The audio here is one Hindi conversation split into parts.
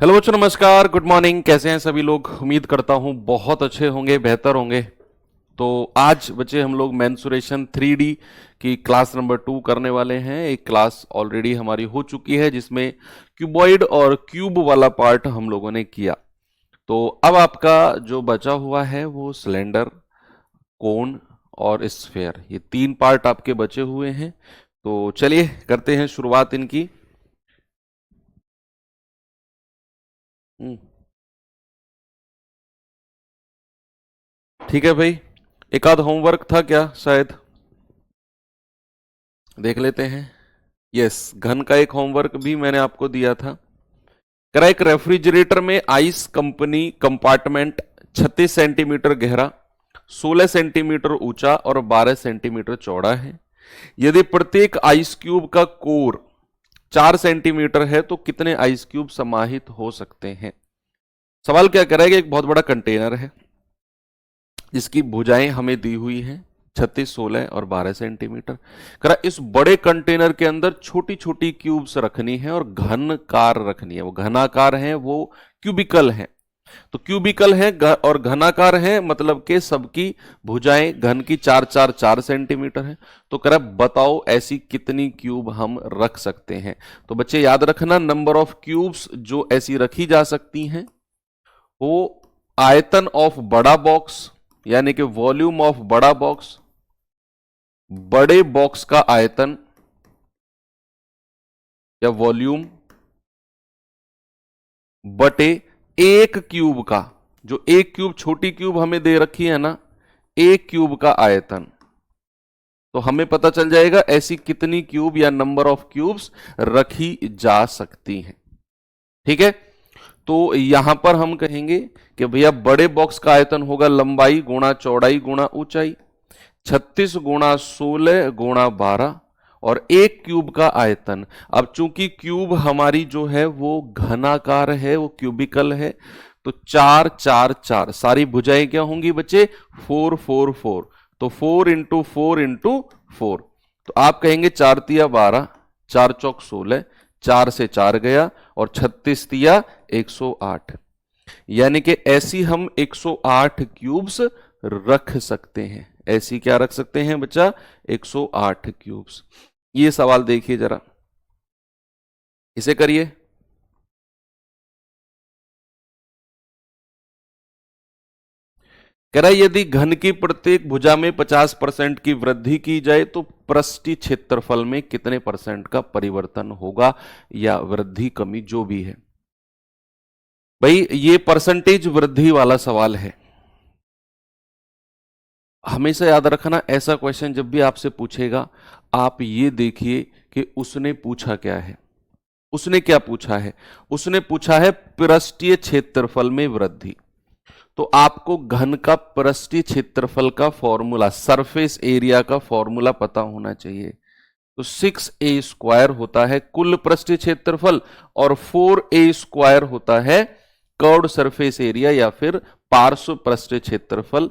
हेलो बच्चों, नमस्कार, गुड मॉर्निंग। कैसे हैं सभी लोग? उम्मीद करता हूं बहुत अच्छे होंगे, बेहतर होंगे। तो आज बच्चे हम लोग मेंसुरेशन 3D की क्लास नंबर 2 करने वाले हैं। एक क्लास ऑलरेडी हमारी हो चुकी है जिसमें क्यूबॉइड और क्यूब वाला पार्ट हम लोगों ने किया। तो अब आपका जो बचा हुआ है वो सिलेंडर, कोन और स्फेयर, ये तीन पार्ट आपके बचे हुए हैं। तो चलिए करते हैं शुरुआत इनकी। हम्म, ठीक है भाई। एक आध होमवर्क था क्या शायद? देख लेते हैं। यस, घन का एक होमवर्क भी मैंने आपको दिया था। करा एक रेफ्रिजरेटर में आइस कंपनी कंपार्टमेंट 36 सेंटीमीटर गहरा, 16 सेंटीमीटर ऊंचा और 12 सेंटीमीटर चौड़ा है। यदि प्रत्येक आइस क्यूब का कोर 4 सेंटीमीटर है तो कितने आइस क्यूब समाहित हो सकते हैं? सवाल क्या करेगा, एक बहुत बड़ा कंटेनर है जिसकी भुजाएं हमें दी हुई हैं 36, 16 और 12 सेंटीमीटर। करा इस बड़े कंटेनर के अंदर छोटी छोटी क्यूब्स रखनी है और घनकार रखनी है। वो घनाकार है, वो क्यूबिकल है। तो क्यूबिकल है और घनाकार है, मतलब के सबकी भुजाएं घन की 4 सेंटीमीटर है। तो करा बताओ ऐसी कितनी क्यूब हम रख सकते हैं? तो बच्चे याद रखना, नंबर ऑफ क्यूब्स जो ऐसी रखी जा सकती हैं वो आयतन ऑफ बड़ा बॉक्स, यानी कि वॉल्यूम ऑफ बड़ा बॉक्स, बड़े बॉक्स का आयतन या वॉल्यूम बटे एक क्यूब का, जो एक क्यूब छोटी क्यूब हमें दे रखी है ना, एक क्यूब का आयतन। तो हमें पता चल जाएगा ऐसी कितनी क्यूब या नंबर ऑफ क्यूब्स रखी जा सकती हैं। ठीक है, तो यहां पर हम कहेंगे कि भैया बड़े बॉक्स का आयतन होगा लंबाई गुणा चौड़ाई गुणा ऊंचाई, 36 गुणा 16 गुणा 12 और एक क्यूब का आयतन। अब चूंकि क्यूब हमारी जो है वो घनाकार है, वो क्यूबिकल है, तो 4 4 4 सारी भुजाएं क्या होंगी बच्चे? 4 4 4। तो 4 इंटू 4 इंटू 4। तो आप कहेंगे 4 तिया 12, 4 चौक 16, 4 से 4 गया और 36 तिया 108। यानी कि ऐसी हम 108 क्यूब्स रख सकते हैं। ऐसी क्या रख सकते हैं बच्चा? 108 क्यूब्स। ये सवाल देखिए जरा, इसे करिए। कह रहा है यदि घन की प्रत्येक भुजा में 50% की वृद्धि की जाए तो पृष्ठीय क्षेत्रफल में कितने परसेंट का परिवर्तन होगा, या वृद्धि कमी जो भी है। भाई ये परसेंटेज वृद्धि वाला सवाल है। हमेशा याद रखना, ऐसा क्वेश्चन जब भी आपसे पूछेगा आप ये देखिए कि उसने पूछा क्या है। उसने क्या पूछा है? उसने पूछा है पृष्ठीय क्षेत्रफल में वृद्धि। तो आपको घन का पृष्ठीय क्षेत्रफल का फॉर्मूला, सरफेस एरिया का फॉर्मूला पता होना चाहिए। तो 6a² होता है कुल पृष्ठीय क्षेत्रफल और 4a² होता है कर्व्ड सरफेस एरिया या फिर पार्श्व पृष्ठीय क्षेत्रफल।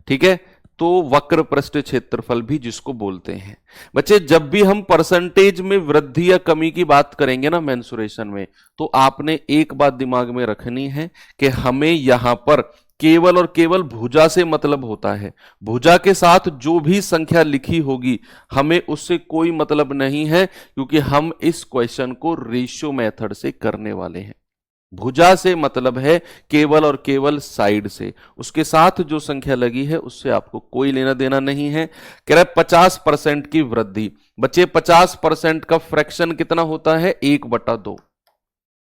ठीक है, तो वक्र पृष्ठीय क्षेत्रफल भी जिसको बोलते हैं। बच्चे जब भी हम परसेंटेज में वृद्धि या कमी की बात करेंगे ना मेंसुरेशन में, तो आपने एक बात दिमाग में रखनी है कि हमें यहां पर केवल और केवल भुजा से मतलब होता है। भुजा के साथ जो भी संख्या लिखी होगी हमें उससे कोई मतलब नहीं है, क्योंकि हम इस क्वेश्चन को रेशियो मेथड से करने वाले हैं। भुजा से मतलब है केवल और केवल साइड से, उसके साथ जो संख्या लगी है उससे आपको कोई लेना देना नहीं है। कह रहा है 50% की वृद्धि। बच्चे 50% का फ्रैक्शन कितना होता है? 1/2।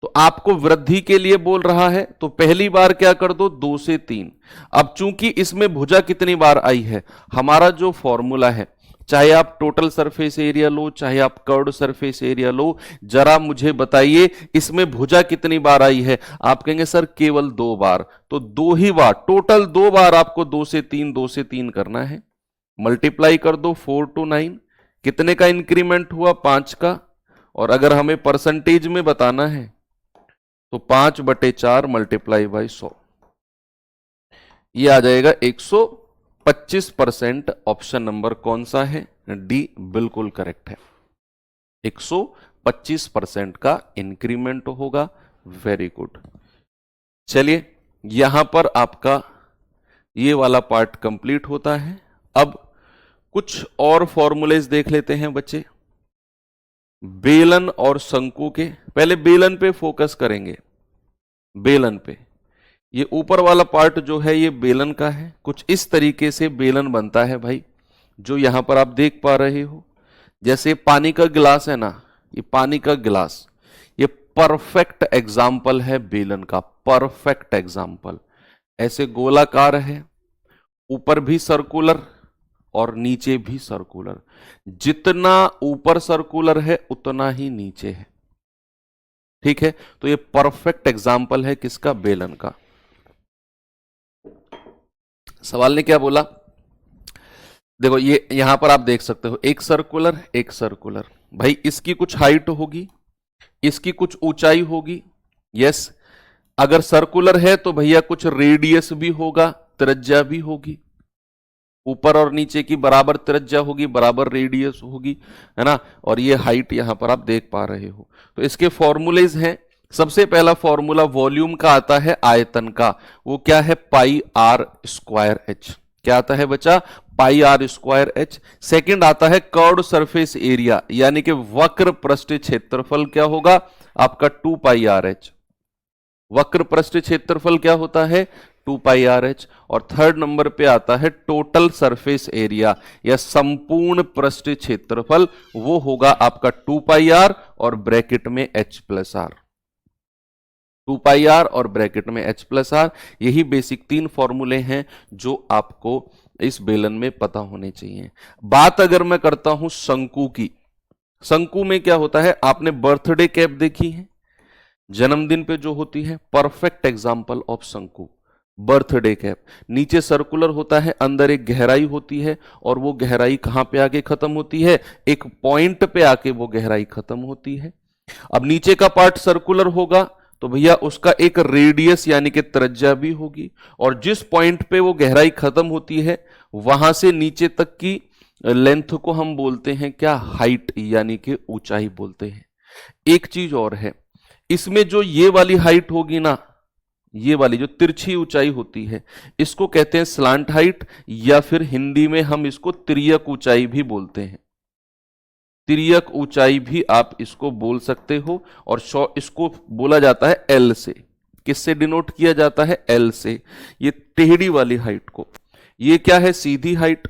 तो आपको वृद्धि के लिए बोल रहा है तो पहली बार क्या कर दो? 2 से 3। अब चूंकि इसमें भुजा कितनी बार आई है, हमारा जो फॉर्मूला है, चाहे आप टोटल सरफेस एरिया लो चाहे आप कर्व्ड सरफेस एरिया लो, जरा मुझे बताइए इसमें भुजा कितनी बार आई है? आप कहेंगे सर केवल 2 बार। तो 2 ही बार, टोटल 2 बार आपको 2 से 3 2 से 3 करना है। मल्टीप्लाई कर दो 4 to 9। कितने का इंक्रीमेंट हुआ? 5 का। और अगर हमें परसेंटेज में बताना है तो 5/4 मल्टीप्लाई बाई 100, ये आ जाएगा 125%। ऑप्शन नंबर कौन सा है? डी बिल्कुल करेक्ट है। 125% का इंक्रीमेंट होगा वेरी गुड। चलिए यहां पर आपका ये वाला पार्ट कंप्लीट होता है। अब कुछ और फॉर्मूलेज देख लेते हैं बच्चे, बेलन और शंकु के। पहले बेलन पे फोकस करेंगे, बेलन पे। ये ऊपर वाला पार्ट जो है ये बेलन का है। कुछ इस तरीके से बेलन बनता है भाई, जो यहां पर आप देख पा रहे हो। जैसे पानी का गिलास है ना, ये पानी का गिलास, ये परफेक्ट एग्जाम्पल है बेलन का, परफेक्ट एग्जाम्पल। ऐसे गोलाकार है, ऊपर भी सर्कुलर और नीचे भी सर्कुलर। जितना ऊपर सर्कुलर है उतना ही नीचे है, ठीक है। तो ये परफेक्ट एग्जाम्पल है किसका, बेलन का। सवाल ने क्या बोला, देखो ये यहां पर आप देख सकते हो, एक सर्कुलर एक सर्कुलर। भाई इसकी कुछ हाइट होगी, इसकी कुछ ऊंचाई होगी। यस, अगर सर्कुलर है तो भैया कुछ रेडियस भी होगा, त्रिज्या भी होगी। ऊपर और नीचे की बराबर त्रिज्या होगी, बराबर रेडियस होगी, है ना। और ये हाइट यहां पर आप देख पा रहे हो। तो इसके फॉर्मूलेज हैं। सबसे पहला फॉर्मूला वॉल्यूम का आता है, आयतन का। वो क्या है, पाई आर स्क्वायर एच। क्या आता है बच्चा, पाई आर स्क्वायर एच। सेकेंड आता है कर्व्ड सरफेस एरिया, यानी कि वक्र पृष्ठ क्षेत्रफल। क्या होगा आपका, 2 पाई आर एच। वक्र पृष्ठ क्षेत्रफल क्या होता है, 2 पाई आर एच। और थर्ड नंबर पे आता है टोटल सरफेस एरिया या संपूर्ण पृष्ठ क्षेत्रफल, वो होगा आपका 2 पाई आर और ब्रैकेट में H plus R. 2 pi R और ब्रैकेट में एच प्लस आर। यही बेसिक 3 फॉर्मूले हैं जो आपको इस बेलन में पता होने चाहिए। बात अगर मैं करता हूं शंकु की, शंकु में क्या होता है, आपने बर्थडे कैप देखी है, जन्मदिन पे जो होती है, परफेक्ट एग्जाम्पल ऑफ शंकु, बर्थडे कैप। नीचे सर्कुलर होता है, अंदर एक गहराई होती है, और वो गहराई कहां पे आके खत्म होती है, एक पॉइंट पे आके वो गहराई खत्म होती है। अब नीचे का पार्ट सर्कुलर होगा तो भैया उसका एक रेडियस यानी कि त्रिज्या भी होगी, और जिस पॉइंट पे वो गहराई खत्म होती है वहां से नीचे तक की लेंथ को हम बोलते हैं क्या, हाइट, यानी कि ऊंचाई बोलते हैं। एक चीज और है, इसमें जो ये वाली हाइट होगी ना, ये वाली जो तिरछी ऊंचाई होती है, इसको कहते हैं स्लांट हाइट, या फिर हिंदी में हम इसको तिर्यक ऊंचाई भी बोलते हैं। तिर्यक ऊंचाई भी आप इसको बोल सकते हो। और इसको बोला जाता है एल से। किससे डिनोट किया जाता है, एल से। ये टेढ़ी वाली हाइट को, ये क्या है, सीधी हाइट,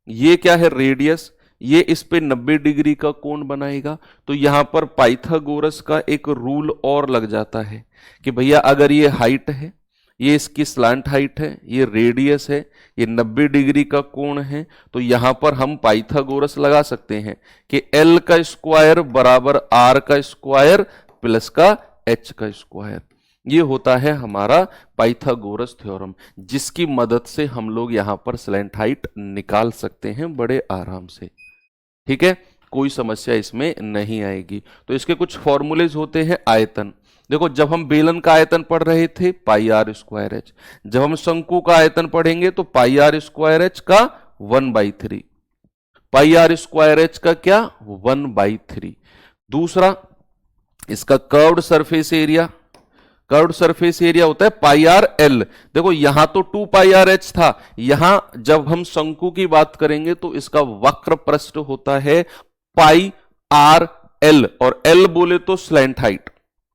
ये क्या है, रेडियस। ये इस पे 90 डिग्री का कोण बनाएगा। तो यहां पर पाइथागोरस का एक रूल और लग जाता है कि भैया अगर ये हाइट है, ये इसकी स्लांट हाइट है, ये रेडियस है, ये 90 डिग्री का कोण है, तो यहां पर हम पाइथागोरस लगा सकते हैं कि एल का स्क्वायर बराबर आर का स्क्वायर प्लस का एच का स्क्वायर। ये होता है हमारा पाइथागोरस थ्योरम, जिसकी मदद से हम लोग यहां पर स्लैंट हाइट निकाल सकते हैं बड़े आराम से। ठीक है, कोई समस्या इसमें नहीं आएगी। तो इसके कुछ फॉर्मूलेज होते हैं। आयतन, देखो जब हम बेलन का आयतन पढ़ रहे थे पाई आर स्क्वायर एच, जब हम शंकु का आयतन पढ़ेंगे तो पाई आर स्क्वायर एच का 1/3, पाई आर स्क्वायर एच का क्या, 1/3। दूसरा इसका curved surface area, curved surface area होता है पाई आर एल। देखो यहां तो 2 पाई आर एच था, यहां जब हम शंकु की बात करेंगे तो इसका वक्र पृष्ठ होता है पाई आर एल, और एल बोले तो स्लैंट हाइट,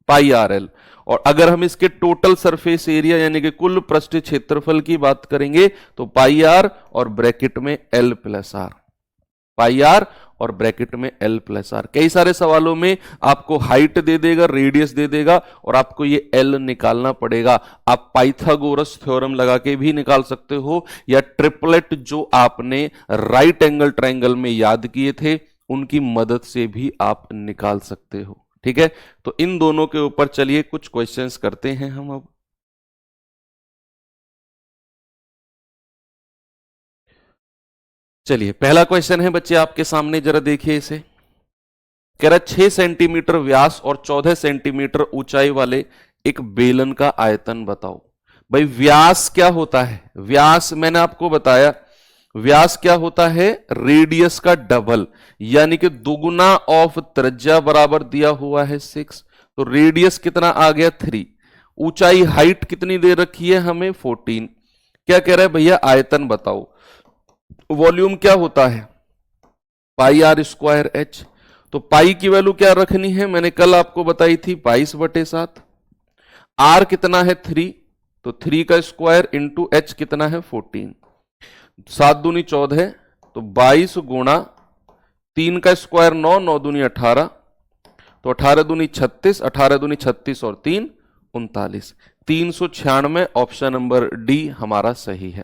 पाई आर एल। और अगर हम इसके टोटल सरफेस एरिया यानी कि कुल पृष्ठ क्षेत्रफल की बात करेंगे तो पाई आर और ब्रैकेट में L plus R, pi R और ब्रैकेट में एल प्लस आर। कई सारे सवालों में आपको हाइट दे देगा, रेडियस दे देगा, और आपको ये एल निकालना पड़ेगा। आप पाइथागोरस थ्योरम लगा के भी निकाल सकते हो, या ट्रिपलेट जो आपने राइट एंगल ट्रायंगल में याद किए थे उनकी मदद से भी आप निकाल सकते हो। ठीक है, तो इन दोनों के ऊपर चलिए कुछ क्वेश्चंस करते हैं हम अब। चलिए पहला क्वेश्चन है बच्चे आपके सामने, जरा देखिए इसे। कह रहा 6 सेंटीमीटर व्यास और 14 सेंटीमीटर ऊंचाई वाले एक बेलन का आयतन बताओ। भाई व्यास क्या होता है, व्यास मैंने आपको बताया, व्यास क्या होता है, रेडियस का डबल, यानी कि दुगुना ऑफ त्रिज्या बराबर दिया हुआ है 6, तो रेडियस कितना आ गया 3। ऊंचाई हाइट कितनी दे रखी है हमें 14। क्या कह रहा है भैया आयतन बताओ। वॉल्यूम क्या होता है पाई आर स्क्वायर एच। तो पाई की वैल्यू क्या रखनी है मैंने कल आपको बताई थी 22/7। आर कितना है 3, तो 3 का स्क्वायर इंटू एच कितना है 14। 7 दूनी 14, तो 22 गुणा 3 का स्क्वायर 9, 9 दूनी 18, तो 18 दूनी 36, 18 दूनी 36 और 3 39। 396 ऑप्शन नंबर डी हमारा सही है।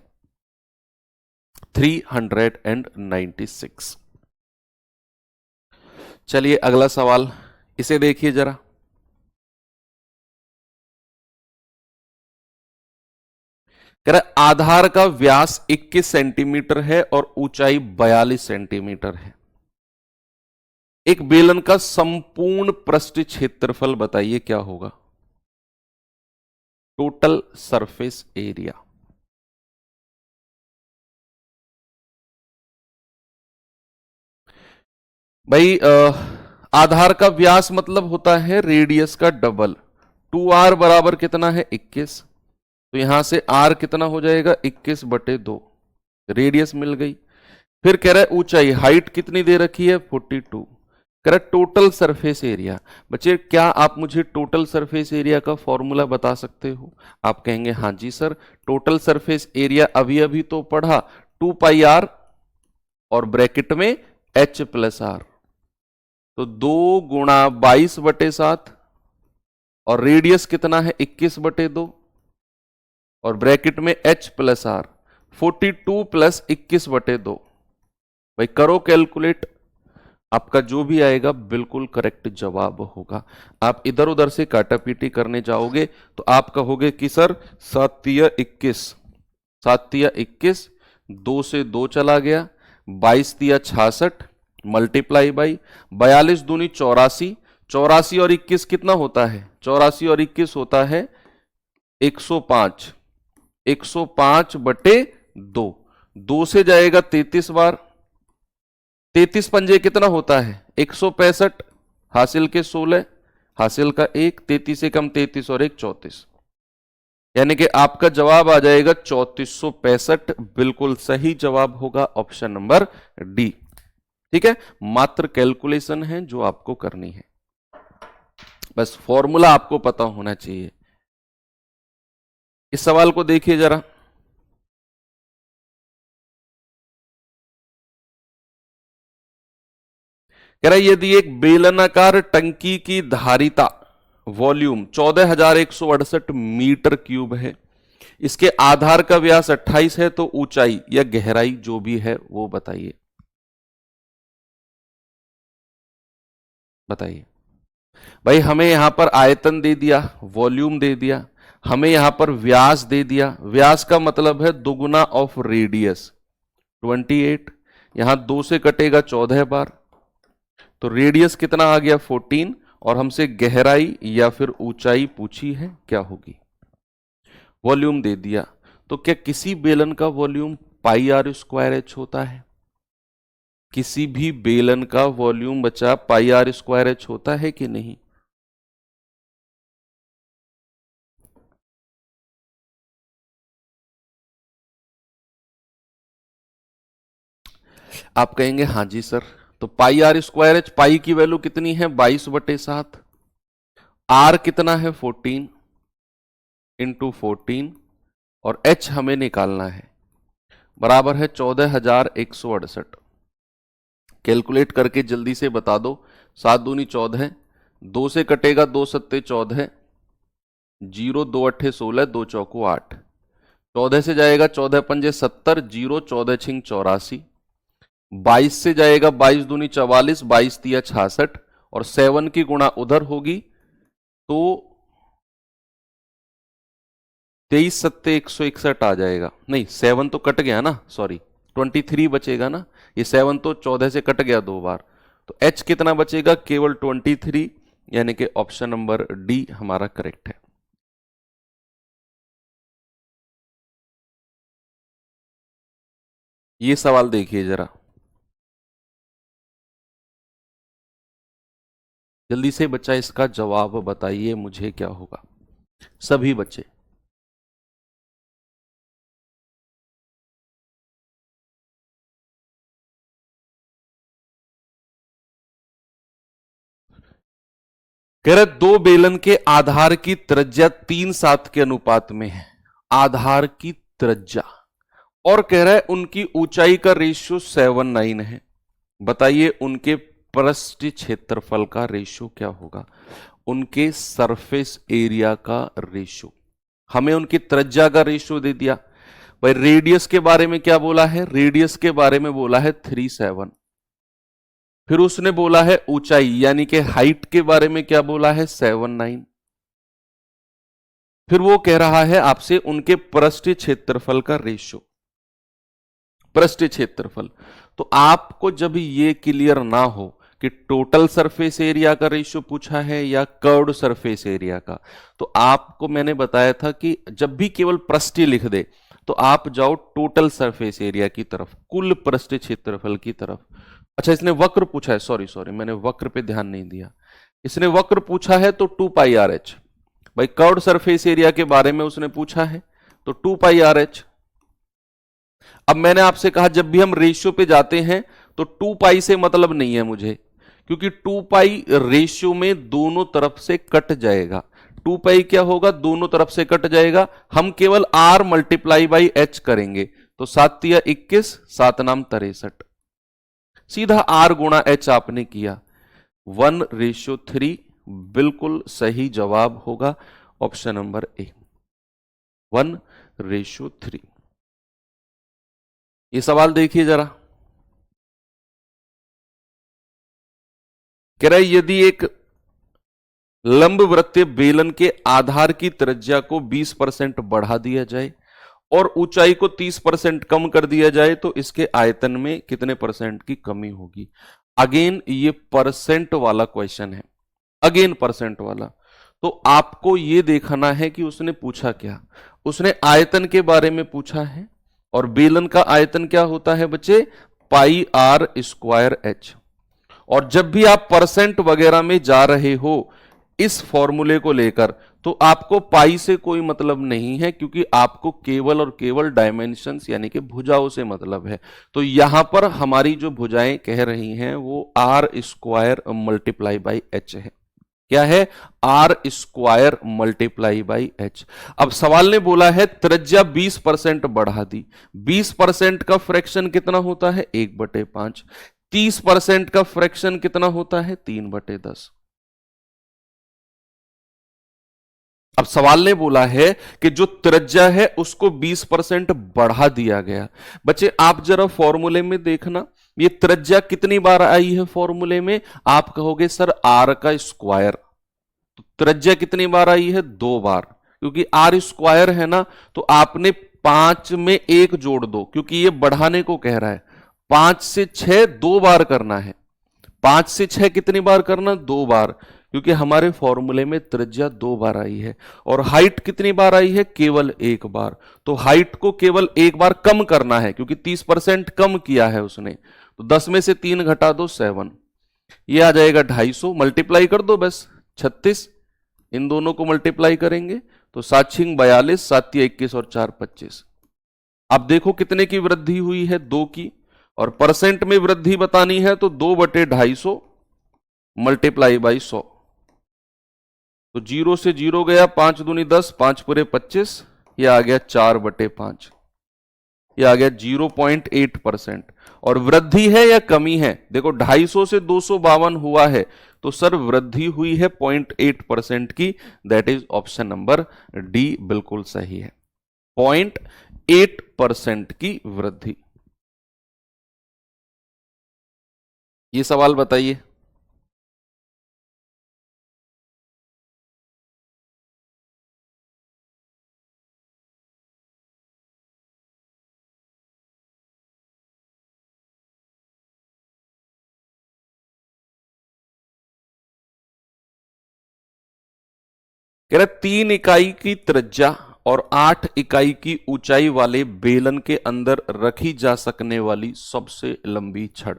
396। चलिए अगला सवाल, इसे देखिए जरा। कह रहा आधार का व्यास 21 सेंटीमीटर है और ऊंचाई 42 सेंटीमीटर है। एक बेलन का संपूर्ण पृष्ठ क्षेत्रफल बताइए क्या होगा। Total surface area. भाई आधार का व्यास मतलब होता है रेडियस का डबल। 2r बराबर कितना है 21, तो यहां से r कितना हो जाएगा 21/2। रेडियस मिल गई। फिर कह रहा है ऊंचाई, हाइट कितनी दे रखी है 42। कह रहा है टोटल सरफेस एरिया। बच्चे क्या आप मुझे टोटल सरफेस एरिया का फॉर्मूला बता सकते हो। आप कहेंगे हाँ जी सर, टोटल सरफेस एरिया अभी अभी तो पढ़ा 2πr और ब्रैकेट में h+r। तो 2 गुणा 22/7 और रेडियस कितना है 21/2 और ब्रैकेट में h+r। 42 + 21/2। भाई करो कैलकुलेट, आपका जो भी आएगा बिल्कुल करेक्ट जवाब होगा। आप इधर उधर से काटापीटी करने जाओगे तो आप कहोगे कि सर 7 तिया 21, 7 तिया 21, 2 से 2 चला गया, 22 तिया 66 मल्टीप्लाई बाई 42 दूनी 84, 84 और 21 कितना होता है 84 और 21 होता है 105। 105/2, 2 से जाएगा 33 बार, 33 पंजे कितना होता है 165, हासिल के 16, हासिल का 1, 33 से कम 33 और 1 34। यानी कि आपका जवाब आ जाएगा 3465। बिल्कुल सही जवाब होगा ऑप्शन नंबर डी। ठीक है, मात्र कैलकुलेशन है जो आपको करनी है, बस फॉर्मूला आपको पता होना चाहिए। इस सवाल को देखिए जरा। कह रहा है यदि एक बेलनाकार टंकी की धारिता वॉल्यूम 14,168 मीटर क्यूब है, इसके आधार का व्यास 28 है, तो ऊंचाई या गहराई जो भी है वो बताइए। बताइए भाई, हमें यहां पर आयतन दे दिया, वॉल्यूम दे दिया, हमें यहां पर व्यास दे दिया। व्यास का मतलब है दुगुना ऑफ रेडियस 28। यहां 2 से कटेगा 14 बार, तो रेडियस कितना आ गया 14। और हमसे गहराई या फिर ऊंचाई पूछी है क्या होगी। वॉल्यूम दे दिया, तो क्या किसी बेलन का वॉल्यूम πr² होता है। किसी भी बेलन का वॉल्यूम बचा πr² होता है कि नहीं। आप कहेंगे हाँ जी सर, तो πr², पाई की वैल्यू कितनी है 22/7, आर कितना है 14 इंटू 14 और h हमें निकालना है, बराबर है 14,168। कैलकुलेट करके जल्दी से बता दो। 7 दूनी 14, 2 से कटेगा 2 सत्ते 14, 0 2 अट्ठे 16, 2 चौको 8, 14 से जाएगा 14 पंजे 70, 0 14 छिंग 84, 22 से जाएगा 22 दूनी 44, 22 तिया 66 और 7 की गुणा उधर होगी तो 23 सत्ते 161 आ जाएगा। नहीं 7 तो कट गया ना, सॉरी 23 बचेगा ना, ये 7 तो 14 से कट गया 2 बार, तो h कितना बचेगा केवल 23। यानी कि ऑप्शन नंबर डी हमारा करेक्ट है। ये सवाल देखिए जरा। जल्दी से बच्चा इसका जवाब बताइए मुझे क्या होगा, सभी बच्चे। कह रहे दो बेलन के आधार की त्रिज्या 3:7 के अनुपात में है, आधार की त्रिज्या, और कह रहा है उनकी ऊंचाई का रेशियो 7:9 है। बताइए उनके पृष्ठ क्षेत्रफल का रेशियो क्या होगा, उनके सरफेस एरिया का रेशियो। हमें उनकी त्रिज्या का रेशियो दे दिया भाई। रेडियस के बारे में क्या बोला है, रेडियस के बारे में बोला है 37। फिर उसने बोला है ऊंचाई यानी कि हाइट के बारे में क्या बोला है 7:9। फिर वो कह रहा है आपसे उनके पृष्ठ क्षेत्रफल का रेशियो, पृष्ठ क्षेत्रफल। तो आपको जब ये क्लियर ना हो कि टोटल सरफेस एरिया का रेशियो पूछा है या कर्व्ड सरफेस एरिया का, तो आपको मैंने बताया था कि जब भी केवल पृष्ठ लिख दे तो आप जाओ टोटल सरफेस एरिया की तरफ, कुल पृष्ठ क्षेत्रफल की तरफ। अच्छा इसने वक्र पूछा है, सॉरी सॉरी मैंने वक्र पे ध्यान नहीं दिया। इसने वक्र पूछा है तो 2πRh। भाई कर्व्ड सरफेस एरिया के बारे में उसने पूछा है तो 2πRh। अब मैंने आपसे कहा जब भी हम रेशियो पे जाते हैं तो 2π से मतलब नहीं है मुझे, क्योंकि 2π रेशियो में दोनों तरफ से कट जाएगा। 2π क्या होगा, दोनों तरफ से कट जाएगा। हम केवल r मल्टीप्लाई बाई h करेंगे तो 7 या 21, 7 नाम 63, सीधा r गुणा h आपने किया, 1:3। बिल्कुल सही जवाब होगा ऑप्शन नंबर ए, 1:3। ये सवाल देखिए जरा, कह रहा है यदि एक लंबवृत्तीय बेलन के आधार की त्रिज्या को 20% बढ़ा दिया जाए और ऊंचाई को 30% कम कर दिया जाए तो इसके आयतन में कितने परसेंट की कमी होगी। अगेन ये परसेंट वाला क्वेश्चन है, अगेन परसेंट वाला। तो आपको ये देखना है कि उसने पूछा क्या, उसने आयतन के बारे में पूछा है, और बेलन का आयतन क्या होता है बच्चे, πr²h। और जब भी आप परसेंट वगैरह में जा रहे हो इस फॉर्मूले को लेकर, तो आपको पाई से कोई मतलब नहीं है, क्योंकि आपको केवल और केवल डायमेंशंस यानी कि भुजाओं से मतलब है। तो यहां पर हमारी जो भुजाएं कह रही हैं वो r² मल्टीप्लाई बाई h है। क्या है, r² मल्टीप्लाई बाई h। अब सवाल ने बोला है त्रिज्या 20% बढ़ा दी, 20% का फ्रैक्शन कितना होता है 1/5, 30% का फ्रैक्शन कितना होता है 3/10। अब सवाल ने बोला है कि जो त्रिज्या है उसको 20% बढ़ा दिया गया। बच्चे आप जरा फॉर्मूले में देखना, ये त्रिज्या कितनी बार आई है फॉर्मूले में, आप कहोगे सर r का स्क्वायर। तो त्रिज्या कितनी बार आई है, 2 बार, क्योंकि r² है ना, तो आपने 5 में 1 जोड़ दो, क्योंकि ये बढ़ाने को कह रहा है। 5 से 6 2 बार करना है, 5 से 6 कितनी बार करना, 2 बार, क्योंकि हमारे फॉर्मूले में त्रिज्या 2 बार आई है। और हाइट कितनी बार आई है, केवल 1 बार। तो हाइट को केवल 1 बार कम करना है, क्योंकि 30% कम किया है उसने। तो 10 में से 3 घटा दो 7, ये आ जाएगा 250, मल्टीप्लाई कर दो बस 36, इन दोनों को मल्टीप्लाई करेंगे तो 7×6 42, 7 या 21 और 4 25। अब देखो कितने की वृद्धि हुई है, 2 की, और परसेंट में वृद्धि बतानी है तो 2/250 मल्टीप्लाई बाई 100। तो 0 से 0 गया, 5 दूनी 10, 5 पूरे 25, ये आ गया 4/5, ये आ गया 0.8%। और वृद्धि है या कमी है, देखो 250 से 252 हुआ है, तो सर वृद्धि हुई है 0.8% की, that is option number D बिल्कुल सही है, 0.8% की वृद्धि। ये सवाल बताइए। कह रहे 3 इकाई की त्रिज्या और 8 इकाई की ऊंचाई वाले बेलन के अंदर रखी जा सकने वाली सबसे लंबी छड़।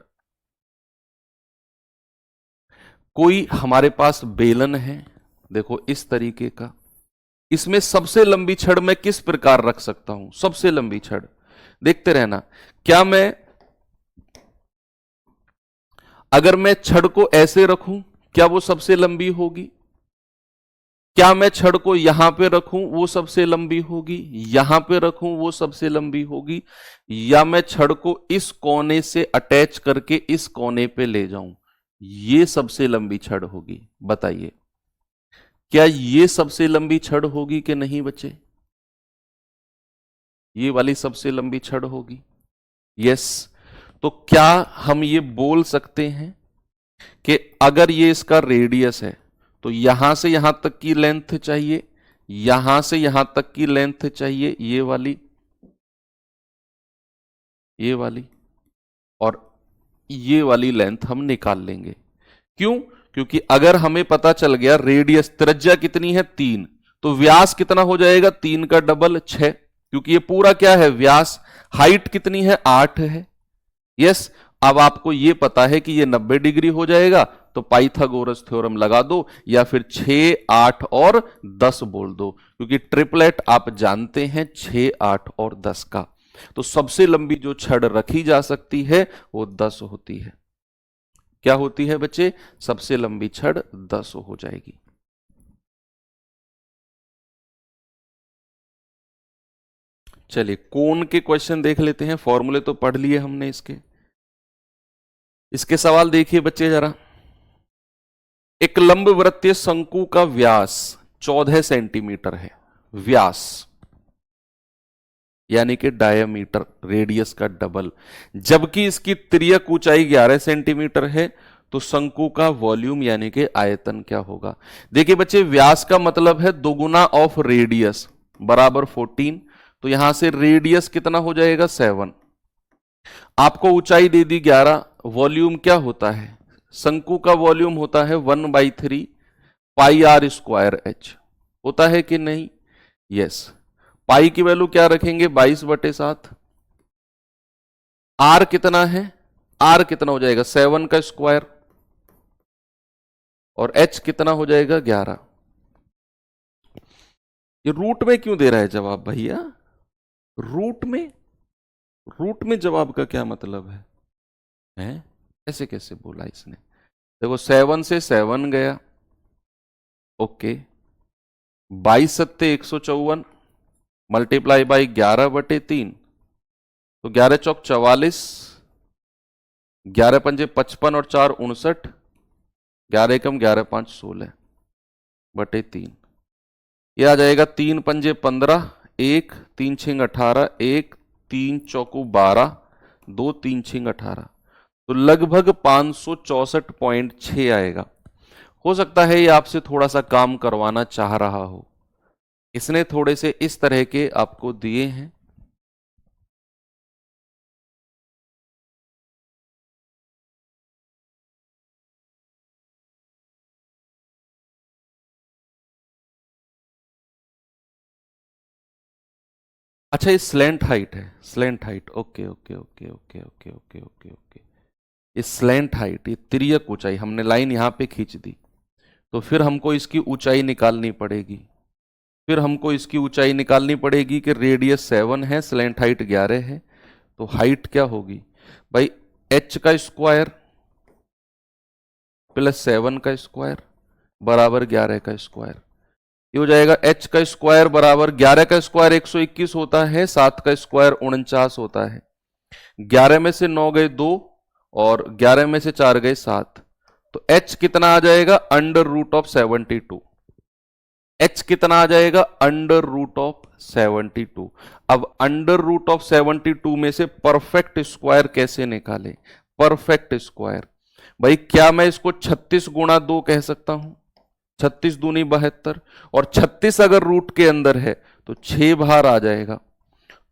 कोई हमारे पास बेलन है, देखो इस तरीके का, इसमें सबसे लंबी छड़ मैं किस प्रकार रख सकता हूं? सबसे लंबी छड़, देखते रहना। क्या मैं, अगर मैं छड़ को ऐसे रखूं, क्या वो सबसे लंबी होगी? क्या मैं छड़ को यहां पे रखूं, वो सबसे लंबी होगी? यहां पे रखूं, वो सबसे लंबी होगी? या मैं छड़ को इस कोने से अटैच करके इस कोने पे ले जाऊं, ये सबसे लंबी छड़ होगी? बताइए, क्या ये सबसे लंबी छड़ होगी कि नहीं बच्चे? ये वाली सबसे लंबी छड़ होगी। यस। तो क्या हम ये बोल सकते हैं कि अगर ये इसका रेडियस है तो यहां से यहां तक की लेंथ चाहिए, यहां से यहां तक की लेंथ चाहिए, ये वाली, ये वाली, और ये वाली लेंथ हम निकाल लेंगे। क्यों? क्योंकि अगर हमें पता चल गया रेडियस, त्रिज्या कितनी है 3, तो व्यास कितना हो जाएगा? 3 का डबल 6, क्योंकि ये पूरा क्या है? व्यास। हाइट कितनी है? 8 है। यस। अब आपको ये पता है कि ये 90 डिग्री हो जाएगा, तो पाइथागोरस थ्योरम लगा दो, या फिर 6, 8 और 10 बोल दो, क्योंकि ट्रिपलेट आप जानते हैं 6, 8 और 10 का। तो सबसे लंबी जो छड़ रखी जा सकती है वो 10 होती है। क्या होती है बच्चे? सबसे लंबी छड़ 10 हो जाएगी। चलिए कोण के क्वेश्चन देख लेते हैं। फॉर्मूले तो पढ़ लिए हमने इसके। इसके सवाल देखिए बच्चे जरा। एक लंबवृत्तीय शंकु का व्यास 14 सेंटीमीटर है, व्यास यानी कि डायमीटर, रेडियस का डबल, जबकि इसकी तिर्यक ऊंचाई 11 सेंटीमीटर है, तो शंकु का वॉल्यूम यानी कि आयतन क्या होगा? देखिए बच्चे, व्यास का मतलब है दोगुना ऑफ रेडियस बराबर 14, तो यहां से रेडियस कितना हो जाएगा? 7। आपको ऊंचाई दे दी 11, वॉल्यूम क्या होता है? शंकु का वॉल्यूम होता है 1/3 पाई आर स्क्वायर एच, होता है कि नहीं? यस। पाई की वैल्यू क्या रखेंगे? 22/7। आर कितना है? आर कितना हो जाएगा? 7 का स्क्वायर, और एच कितना हो जाएगा? 11। ये रूट में क्यों दे रहा है जवाब भैया? रूट में, रूट में जवाब का क्या मतलब है? हैं? ऐसे कैसे बोला इसने? देखो 7 से 7 गया, ओके, 22 सत्ते 154 मल्टीप्लाई बाई 11/3, तो 11 चौक 44, 11 पंजे 55 और 4 59, 11 एकम 11 5 16/3। ये आ जाएगा 3 पंजे 15, 1 3 छिंग 18, 1 3 चौकू 12, 2 3 छिंग 18, तो लगभग 564.6 आएगा। हो सकता है ये आपसे थोड़ा सा काम करवाना चाह रहा हो, इसने थोड़े से इस तरह के आपको दिए हैं। अच्छा, ये स्लैंट हाइट है, slant height, okay okay okay okay okay okay okay okay. ये स्लैंट हाइट, ये तिर्यक ऊंचाई, हमने लाइन यहां पे खींच दी, तो फिर हमको इसकी ऊंचाई निकालनी पड़ेगी। फिर हमको इसकी ऊंचाई निकालनी पड़ेगी कि रेडियस 7 है, स्लैंट हाइट 11 है, तो हाइट क्या होगी भाई? h का स्क्वायर प्लस 7 का स्क्वायर बराबर 11 का स्क्वायर। ये हो जाएगा h का स्क्वायर बराबर 11 का स्क्वायर 121 होता है, 7 का स्क्वायर 49 होता है, 11 में से 9 गए 2 और 11 में से 4 गए 7, तो h कितना आ जाएगा? √72। h कितना आ जाएगा? √72। अब √72 में से परफेक्ट स्क्वायर कैसे निकाले? परफेक्ट स्क्वायर भाई, क्या मैं इसको 36 गुणा 2 कह सकता हूं? 36 दूनी 72, और 36 अगर रूट के अंदर है तो 6 बाहर आ जाएगा।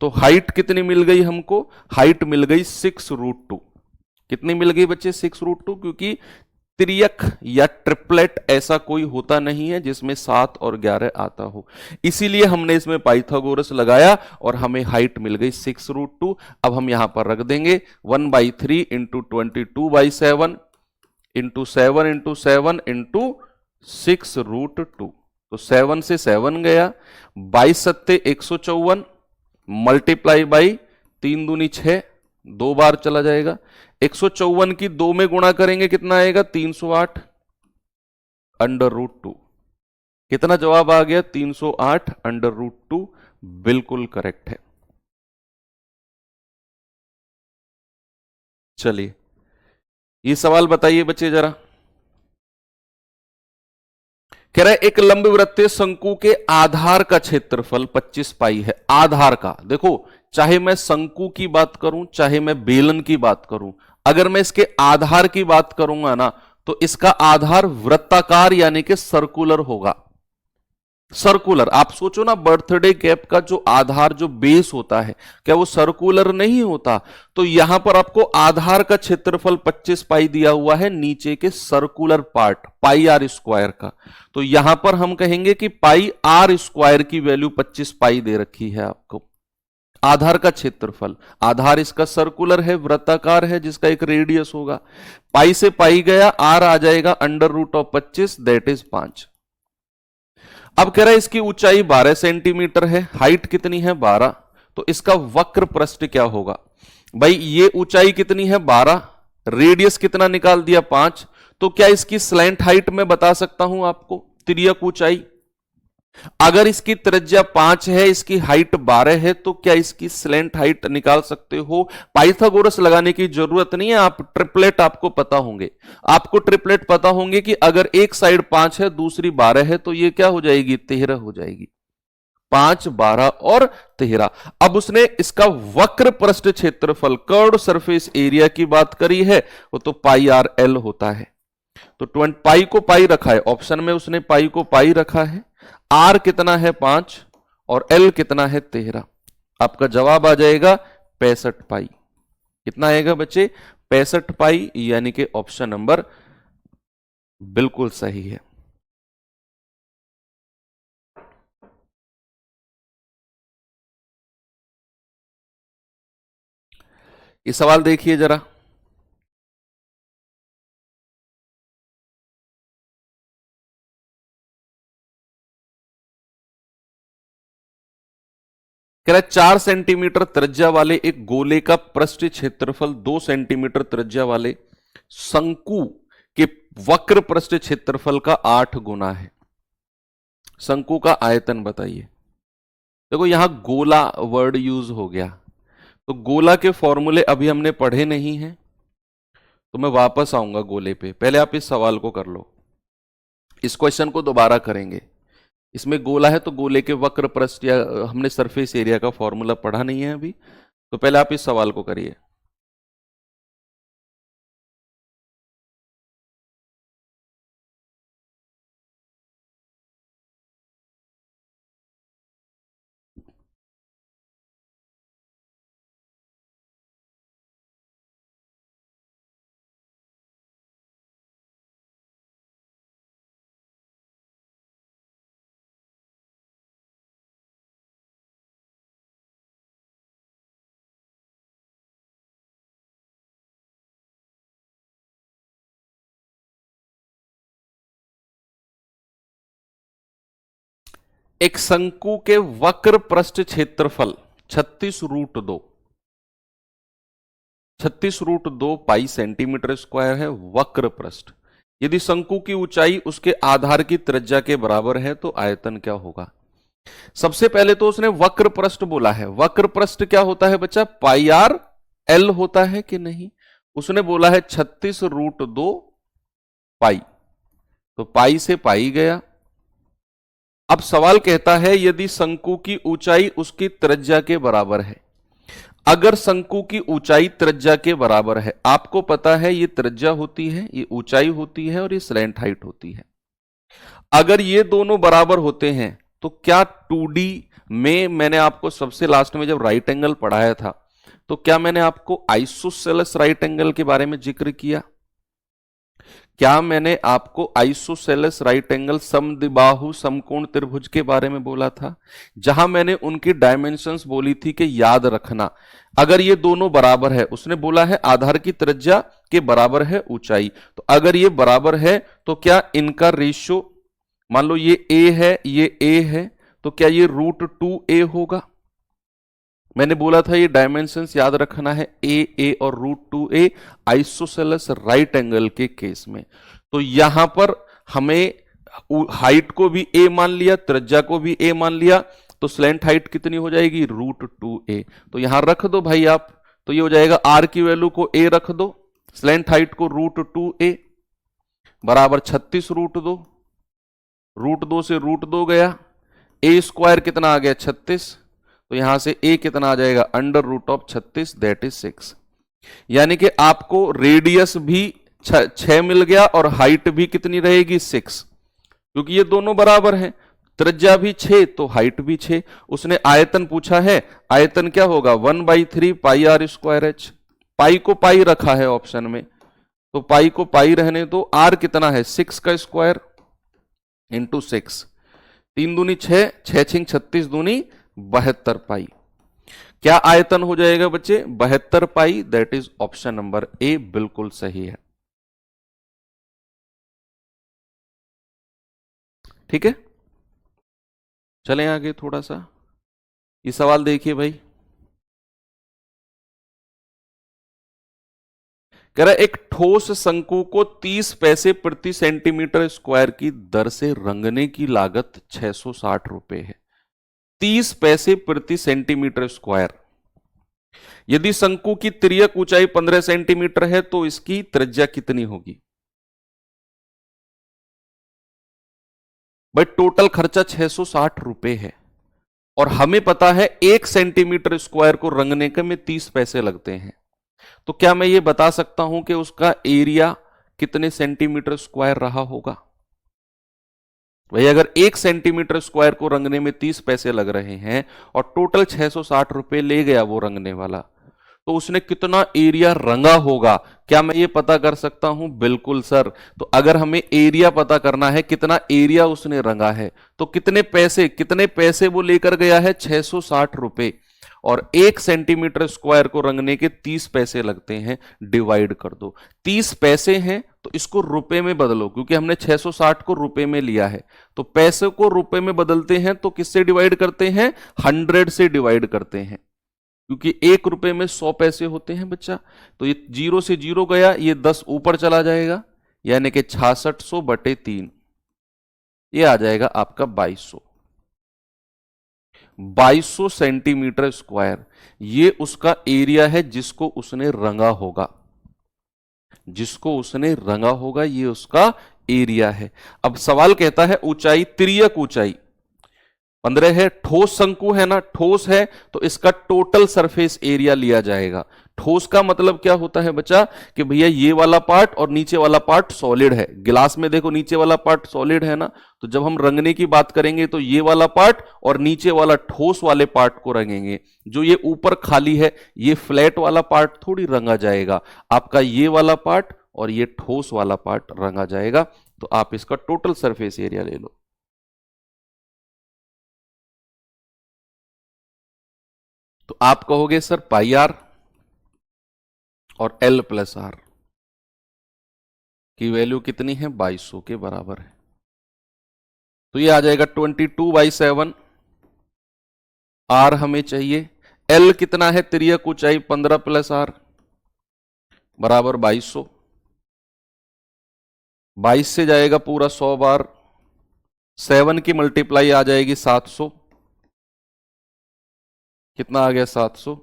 तो हाइट कितनी मिल गई हमको? हाइट मिल गई 6√2। कितनी मिल गई बच्चे? 6√2, क्योंकि त्रियक या ट्रिपलेट ऐसा कोई होता नहीं है जिसमें 7 और 11 आता हो, इसीलिए हमने इसमें पाइथागोरस लगाया और हमें हाइट मिल गई 6√2। अब हम यहां पर रख देंगे 1/3 × 22/7, इंटू 7 इंटू 6√2। तो 7 से 7 गया, 22 सत्ते 154 मल्टीप्लाई बाई 3 दूनी 6, 2 बार चला जाएगा। 154 की 2 में गुणा करेंगे कितना आएगा? 308 √2। कितना जवाब आ गया? 308 √2 बिल्कुल करेक्ट है। चलिए ये सवाल बताइए बच्चे जरा। कह रहा है एक लंबवृत्तीय शंकु के आधार का क्षेत्रफल 25 पाई है। आधार का, देखो चाहे मैं शंकु की बात करूं चाहे मैं बेलन की बात करूं, अगर मैं इसके आधार की बात करूंगा ना तो इसका आधार वृत्ताकार यानी कि सर्कुलर होगा। सर्कुलर, आप सोचो ना बर्थडे केक का जो आधार जो बेस होता है क्या वो सर्कुलर नहीं होता? तो यहां पर आपको आधार का क्षेत्रफल 25 पाई दिया हुआ है नीचे के circular part pi are square का। तो यहां पर हम कहेंगे कि पाई आर स्क्वायर की वैल्यू 25 पाई दे रखी है आपको। आधार का क्षेत्रफल, आधार इसका सर्कुलर है, वृत्ताकार है, जिसका एक रेडियस होगा। पाई से पाई गया, आर आ जाएगा √25 दैट इज 5। अब कह रहा है इसकी ऊंचाई 12 सेंटीमीटर है, हाइट कितनी है? 12। तो इसका वक्र पृष्ठ क्या होगा? भाई ये ऊंचाई कितनी है? 12, रेडियस कितना निकाल दिया? 5। तो क्या इसकी स्लैंट हाइट मैं बता सकता हूं आपको? तिर्यक ऊंचाई, अगर इसकी त्रिज्या 5 है, इसकी हाइट 12 है, तो क्या इसकी स्लैंट हाइट निकाल सकते हो? पाइथागोरस लगाने की जरूरत नहीं है, आप ट्रिपलेट आपको पता होंगे। आपको ट्रिपलेट पता होंगे कि अगर एक साइड 5 है दूसरी 12 है तो ये क्या हो जाएगी? 13 हो जाएगी। 5, 12 और 13। अब उसने इसका वक्र पृष्ठ क्षेत्रफल कर्व्ड सरफेस एरिया की बात करी है, वो तो पाई आर एल होता है। तो 20 पाई को पाई रखा है, ऑप्शन में उसने पाई को पाई रखा है। आर कितना है? 5 और एल कितना है? 13। आपका जवाब आ जाएगा 65 पाई। कितना आएगा बच्चे? 65 पाई, यानी कि ऑप्शन नंबर बिल्कुल सही है। ये सवाल देखिए जरा। कह रहा है 4 सेंटीमीटर त्रिज्या वाले एक गोले का पृष्ठ क्षेत्रफल 2 सेंटीमीटर त्रिज्या वाले शंकु के वक्र पृष्ठ क्षेत्रफल का 8 गुना है। शंकु का आयतन बताइए। देखो यहां गोला वर्ड यूज हो गया, तो गोला के फॉर्मूले अभी हमने पढ़े नहीं हैं, तो मैं वापस आऊंगा गोले पे। पहले आप इस सवाल को कर लो, इस क्वेश्चन को दोबारा करेंगे। इसमें गोला है तो गोले के वक्र पृष्ठ या हमने सरफेस एरिया का फॉर्मूला पढ़ा नहीं है अभी, तो पहले आप इस सवाल को करिए। एक शंकु के वक्र पृष्ठ क्षेत्रफल 36√2 36√2 पाई सेंटीमीटर स्क्वायर है वक्र पृष्ठ। यदि शंकु की ऊंचाई उसके आधार की त्रिज्या के बराबर है तो आयतन क्या होगा? सबसे पहले तो उसने वक्र पृष्ठ बोला है। वक्र पृष्ठ क्या होता है बच्चा? पाई आर एल होता है कि नहीं? उसने बोला है 36√2 पाई, तो पाई से पाई गया। अब सवाल कहता है यदि शंकु की ऊंचाई उसकी त्रिज्या के बराबर है। अगर शंकु की ऊंचाई त्रिज्या के बराबर है, आपको पता है ये त्रिज्या होती है, ये ऊंचाई होती है और ये स्लैंट हाइट होती है। अगर ये दोनों बराबर होते हैं तो क्या 2D में मैंने आपको सबसे लास्ट में जब राइट एंगल पढ़ाया था तो क्या मैंने आपको आइसोसेलेस राइट एंगल के बारे में जिक्र किया? क्या मैंने आपको आइसोसेलेस राइट एंगल समद्विबाहु समकोण त्रिभुज के बारे में बोला था, जहां मैंने उनकी डायमेंशंस बोली थी कि याद रखना अगर ये दोनों बराबर है, उसने बोला है आधार की त्रिज्या के बराबर है ऊंचाई, तो अगर ये बराबर है तो क्या इनका रेशियो, मान लो ये a है ये a है, तो क्या ये √2a होगा। मैंने बोला था ये डायमेंशंस याद रखना है a और √2a आइसोसेलेस राइट एंगल के केस में। तो यहां पर हमें हाइट को भी a मान लिया, त्रिज्या को भी a मान लिया, तो स्लैंट हाइट कितनी हो जाएगी √2a। तो यहां रख दो भाई आप, तो ये हो जाएगा r की वैल्यू को a रख दो, स्लैंट हाइट को √2a बराबर 36 √2 से √2 गया, a स्क्वायर कितना आ गया 36, तो यहां से a कितना आ जाएगा √36 दैट इज 6। यानी कि आपको रेडियस भी 6 मिल गया और हाइट भी कितनी रहेगी 6, क्योंकि ये दोनों बराबर हैं, त्रिज्या भी 6 तो हाइट भी 6। उसने आयतन पूछा है, आयतन क्या होगा 1/3 पाई r स्क्वायर h, पाई को पाई रखा है ऑप्शन में, तो पाई को पाई रहने दो, r कितना है 6 का स्क्वायर इंटू 6, 3 दूनी 6, 6 छिंग 36 दूनी 72 पाई। क्या आयतन हो जाएगा बच्चे 72 pi, that is option number A बिल्कुल सही है। ठीक है, चलें आगे थोड़ा सा, ये सवाल देखिए भाई, कह रहा है एक ठोस शंकु को 30 पैसे प्रति सेंटीमीटर स्क्वायर की दर से रंगने की लागत 660 रुपए है। 30 पैसे प्रति सेंटीमीटर स्क्वायर। यदि शंकु की तिर्यक ऊंचाई 15 सेंटीमीटर है तो इसकी त्रिज्या कितनी होगी। भाई टोटल खर्चा 660 रुपए है और हमें पता है 1 सेंटीमीटर स्क्वायर को रंगने के में 30 पैसे लगते हैं, तो क्या मैं ये बता सकता हूं कि उसका एरिया कितने सेंटीमीटर स्क्वायर रहा होगा। भाई अगर 1 सेंटीमीटर स्क्वायर को रंगने में 30 पैसे लग रहे हैं और टोटल 660 रुपए ले गया वो रंगने वाला, तो उसने कितना एरिया रंगा होगा, क्या मैं ये पता कर सकता हूं। बिल्कुल सर, तो अगर हमें एरिया पता करना है कितना एरिया उसने रंगा है, तो कितने पैसे वो लेकर गया है 660 रुपए, और 1 सेंटीमीटर स्क्वायर को रंगने के 30 पैसे लगते हैं, डिवाइड कर दो। 30 पैसे हैं तो इसको रुपए में बदलो, क्योंकि हमने 660 को रुपए में लिया है, तो पैसे को रुपए में बदलते हैं तो किससे डिवाइड करते हैं 100 से डिवाइड करते हैं, क्योंकि 1 रुपए में 100 पैसे होते हैं बच्चा। तो ये 0 से 0 गया, ये 10 ऊपर चला जाएगा, यानी कि 6600/3, ये आ जाएगा आपका 2200 सेंटीमीटर स्क्वायर। ये उसका एरिया है जिसको उसने रंगा होगा, ये उसका एरिया है। अब सवाल कहता है ऊंचाई, तिर्यक ऊंचाई 15 है, ठोस शंकु है ना, ठोस है तो इसका टोटल सरफेस एरिया लिया जाएगा। ठोस का मतलब क्या होता है बच्चा कि भैया ये वाला पार्ट और नीचे वाला पार्ट सॉलिड है। गिलास में देखो नीचे वाला पार्ट सॉलिड है ना, तो जब हम रंगने की बात करेंगे तो ये वाला पार्ट और नीचे वाला ठोस वाले पार्ट को रंगेंगे। जो ये ऊपर खाली है ये फ्लैट वाला पार्ट थोड़ी रंगा जाएगा, आपका ये वाला पार्ट और ये ठोस वाला पार्ट रंगा जाएगा। तो आप इसका टोटल सरफेस एरिया ले लो। तो आप कहोगे सर पाई आर और L प्लस आर की वैल्यू कितनी है 2200 के बराबर है, तो ये आ जाएगा 22/7। आर हमें चाहिए, L कितना है तिर्यक ऊंचाई 15 प्लस आर बराबर 2200, 22 से जाएगा पूरा 100 बार, 7 की मल्टीप्लाई आ जाएगी 700, कितना आ गया 700।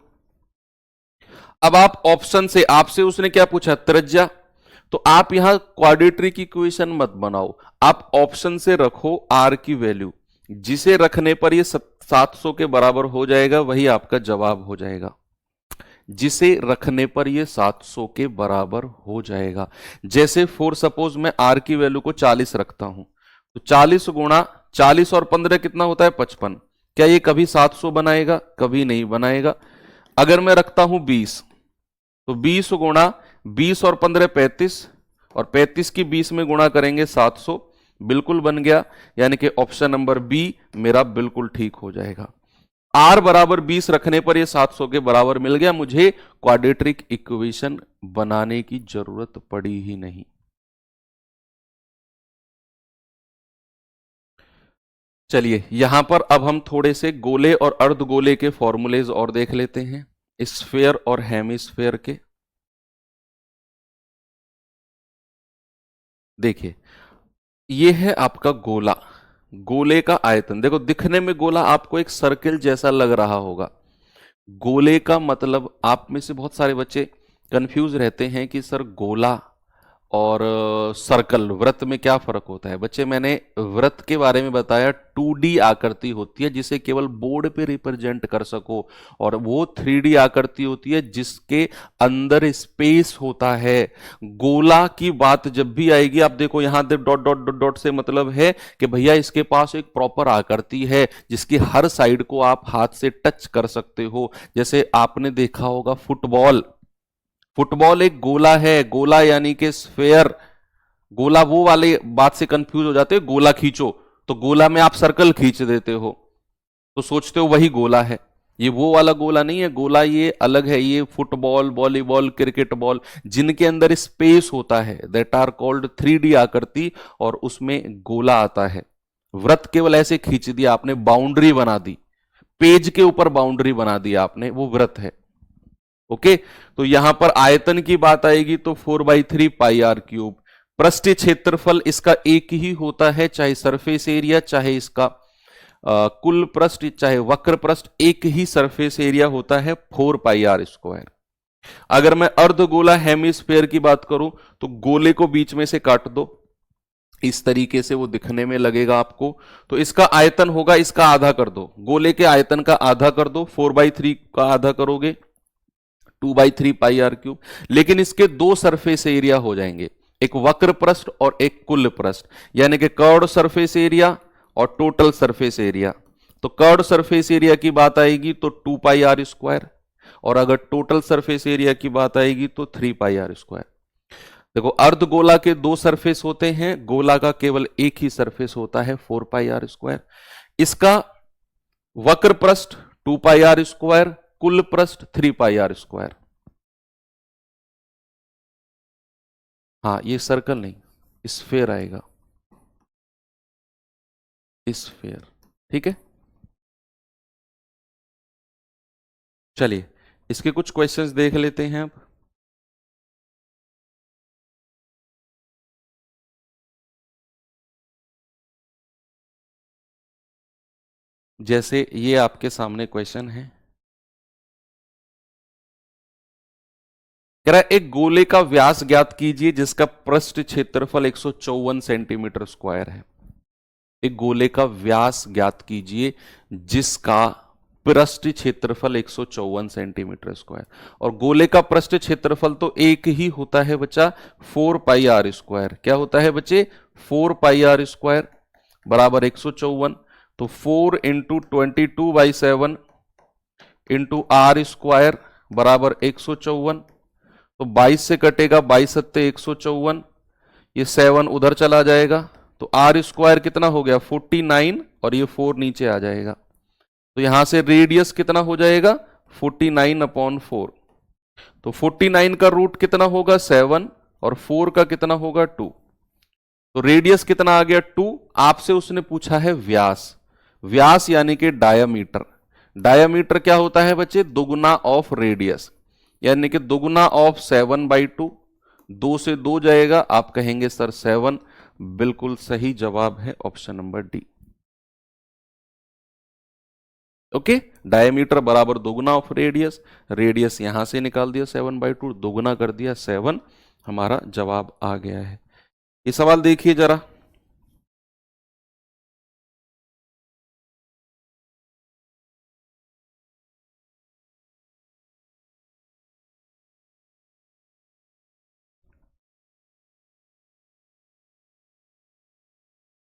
अब आप ऑप्शन से, आपसे उसने क्या पूछा त्रिज्या, तो आप यहां क्वाड्रेटिक इक्वेशन मत बनाओ, आप ऑप्शन से रखो आर की वैल्यू, जिसे रखने पर ये 700 के बराबर हो जाएगा वही आपका जवाब हो जाएगा, जिसे रखने पर ये 700 के बराबर हो जाएगा। जैसे फॉर सपोज मैं आर की वैल्यू को 40 रखता हूं, तो 40 गुणा 40 और 15 कितना होता है 55, क्या ये कभी 700 बनाएगा, कभी नहीं बनाएगा। अगर मैं रखता हूं 20, तो 20 गुणा 20 और 15 35, और 35 की 20 में गुणा करेंगे 700, बिल्कुल बन गया। यानी कि ऑप्शन नंबर बी मेरा बिल्कुल ठीक हो जाएगा। r बराबर 20 रखने पर ये 700 के बराबर मिल गया, मुझे क्वाड्रेटिक इक्वेशन बनाने की जरूरत पड़ी ही नहीं। चलिए यहां पर अब हम थोड़े से गोले और अर्धगोले के फॉर्मूलेज और देख लेते हैं, स्फेयर और हेमिस्फेयर के। देखिए ये है आपका गोला, गोले का आयतन देखो, दिखने में गोला आपको एक सर्किल जैसा लग रहा होगा। गोले का मतलब, आप में से बहुत सारे बच्चे कंफ्यूज रहते हैं कि सर गोला और सर्कल, वृत्त में क्या फर्क होता है। बच्चे मैंने वृत्त के बारे में बताया, 2D आकृति होती है जिसे केवल बोर्ड पे रिप्रेजेंट कर सको, और वो 3D आकृति होती है जिसके अंदर स्पेस होता है। गोला की बात जब भी आएगी, आप देखो यहां डॉट डॉट डॉट डॉट से मतलब है कि भैया इसके पास एक प्रॉपर आकृति है जिसकी हर साइड को आप हाथ से टच कर सकते हो। जैसे आपने देखा होगा फुटबॉल, फुटबॉल एक गोला है, गोला यानी कि स्फेयर। गोला वो वाले बात से कंफ्यूज हो जाते हो, गोला खींचो तो गोला में आप सर्कल खींच देते हो तो सोचते हो वही गोला है। ये वो वाला गोला नहीं है, गोला ये अलग है। ये फुटबॉल, वॉलीबॉल, क्रिकेट बॉल जिनके अंदर स्पेस होता है, दैट आर कॉल्ड 3D आकृति, और उसमें गोला आता है। वृत्त केवल ऐसे खींच दिया आपने, बाउंड्री बना दी, पेज के ऊपर बाउंड्री बना दी आपने, वो वृत्त है। ओके, तो यहां पर आयतन की बात आएगी तो 4/3 पाई आर क्यूब। पृष्ठीय क्षेत्रफल इसका एक ही होता है, चाहे सरफेस एरिया, चाहे इसका कुल पृष्ठ, चाहे वक्र पृष्ठ, एक ही सरफेस एरिया होता है, 4 पाई आर स्क्वायर। अगर मैं अर्धगोला हेमिस्फेयर की बात करूं तो गोले को बीच में से काट दो, इस तरीके से वो दिखने में लगेगा आपको। तो इसका आयतन होगा, इसका आधा कर दो, गोले के आयतन का आधा कर दो, 4/3 का आधा करोगे 2/3 पाई आर क्यूब। लेकिन इसके दो सरफेस एरिया हो जाएंगे, एक वक्र पृष्ठ और एक कुल पृष्ठ, यानी कि कर्व्ड सरफेस एरिया और टोटल सरफेस एरिया। तो कर्व्ड सरफेस एरिया की बात आएगी तो 2 पाई आर स्क्वायर, और अगर टोटल सरफेस एरिया की बात आएगी तो 3 पाई आर स्क्वायर। देखो अर्धगोला के दो सरफेस होते हैं, गोला का केवल एक ही सरफेस होता है, 4 पाई आर स्क्वायर। इसका वक्र पृष्ठ 2 पाई आर स्क्वायर, कुल पृष्ठ 3 पाई आर स्क्वायर। हाँ ये सर्कल नहीं, स्फेयर आएगा, स्फेयर, ठीक है। चलिए इसके कुछ क्वेश्चंस देख लेते हैं अब। जैसे ये आपके सामने क्वेश्चन है, कह रहा है एक गोले का व्यास ज्ञात कीजिए जिसका पृष्ठ क्षेत्रफल 154 सेंटीमीटर स्क्वायर है। एक गोले का व्यास ज्ञात कीजिए जिसका पृष्ठ क्षेत्रफल 154 सेंटीमीटर स्क्वायर, और गोले का पृष्ठ क्षेत्रफल तो एक ही होता है बच्चा, 4 पाई आर स्क्वायर। क्या होता है बच्चे? 4 पाई आर स्क्वायर बराबर 154। तो 4 इंटू 22/7 इंटू आर स्क्वायर बराबर 154। तो 22 से कटेगा, 22 सत्ते 154, ये 7 उधर चला जाएगा, तो आर स्क्वायर कितना हो गया 49, और ये 4 नीचे आ जाएगा। तो यहां से रेडियस कितना हो जाएगा 49/4। तो 49 का रूट कितना होगा 7, और 4 का कितना होगा 2। तो रेडियस कितना आ गया 2। आपसे उसने पूछा है व्यास, व्यास यानी कि डायामीटर। डायामीटर क्या होता है बच्चे? दुगुना ऑफ रेडियस, यानी कि दुगुना ऑफ 7/2। 2 से 2 जाएगा, आप कहेंगे सर 7। बिल्कुल सही जवाब है option number D. Okay, diameter बराबर दोगुना ऑफ रेडियस, रेडियस यहां से निकाल दिया 7/2, दोगुना कर दिया 7, हमारा जवाब आ गया है। ये सवाल देखिए जरा,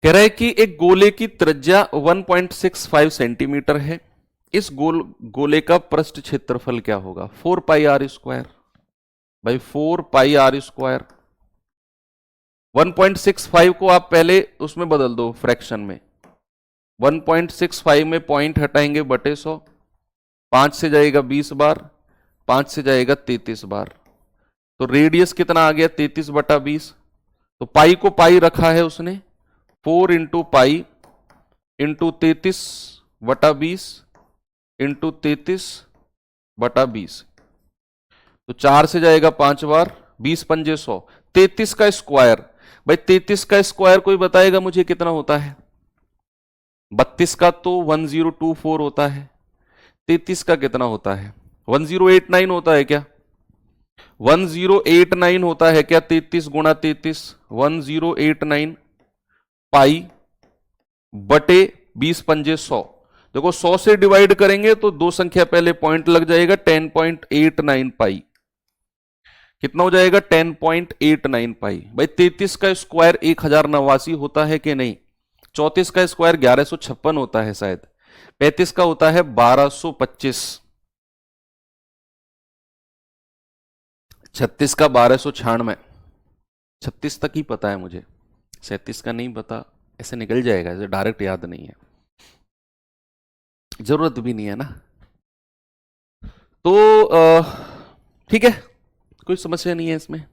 कह रहा है कि एक गोले की त्रिज्या 1.65 सेंटीमीटर है, इस गोले का पृष्ठ क्षेत्रफल क्या होगा? 4 पाई आर स्क्वायर। भाई 4 पाई आर स्क्वायर 1.65 को आप पहले उसमें बदल दो फ्रैक्शन में। 1.65 में पॉइंट हटाएंगे बटे 100, 5 से जाएगा 20 बार, 5 से जाएगा 33 बार, तो रेडियस कितना आ गया 33 बटा 20। तो पाई को पाई रखा है उसने, 4 इंटू पाई इंटू 33 बटा 20 इंटू 33 बटा 20, तो 4 से जाएगा 5 बार, 20 पंजे 100, 33 का स्क्वायर। भाई 33 का स्क्वायर कोई बताएगा मुझे कितना होता है? 32 का तो 1024 होता है, 33 का कितना होता है? 1089 होता है क्या? 1089 होता है क्या? 33 गुणा 33, 1089 पाई बटे 20 पंजे 100। देखो 100 से डिवाइड करेंगे तो दो संख्या पहले पॉइंट लग जाएगा, 10.89 पाई। कितना हो जाएगा? 10.89 पाई। भाई 33 का स्क्वायर 1089 होता है कि नहीं? 34 का स्क्वायर 1156 होता है शायद, 35 का होता है 1225, 36 का 1296, 36 तक ही पता है मुझे, 37 का नहीं पता, ऐसे निकल जाएगा, ऐसे डायरेक्ट याद नहीं है, जरूरत भी नहीं है ना। तो ठीक है, कोई समस्या नहीं है इसमें।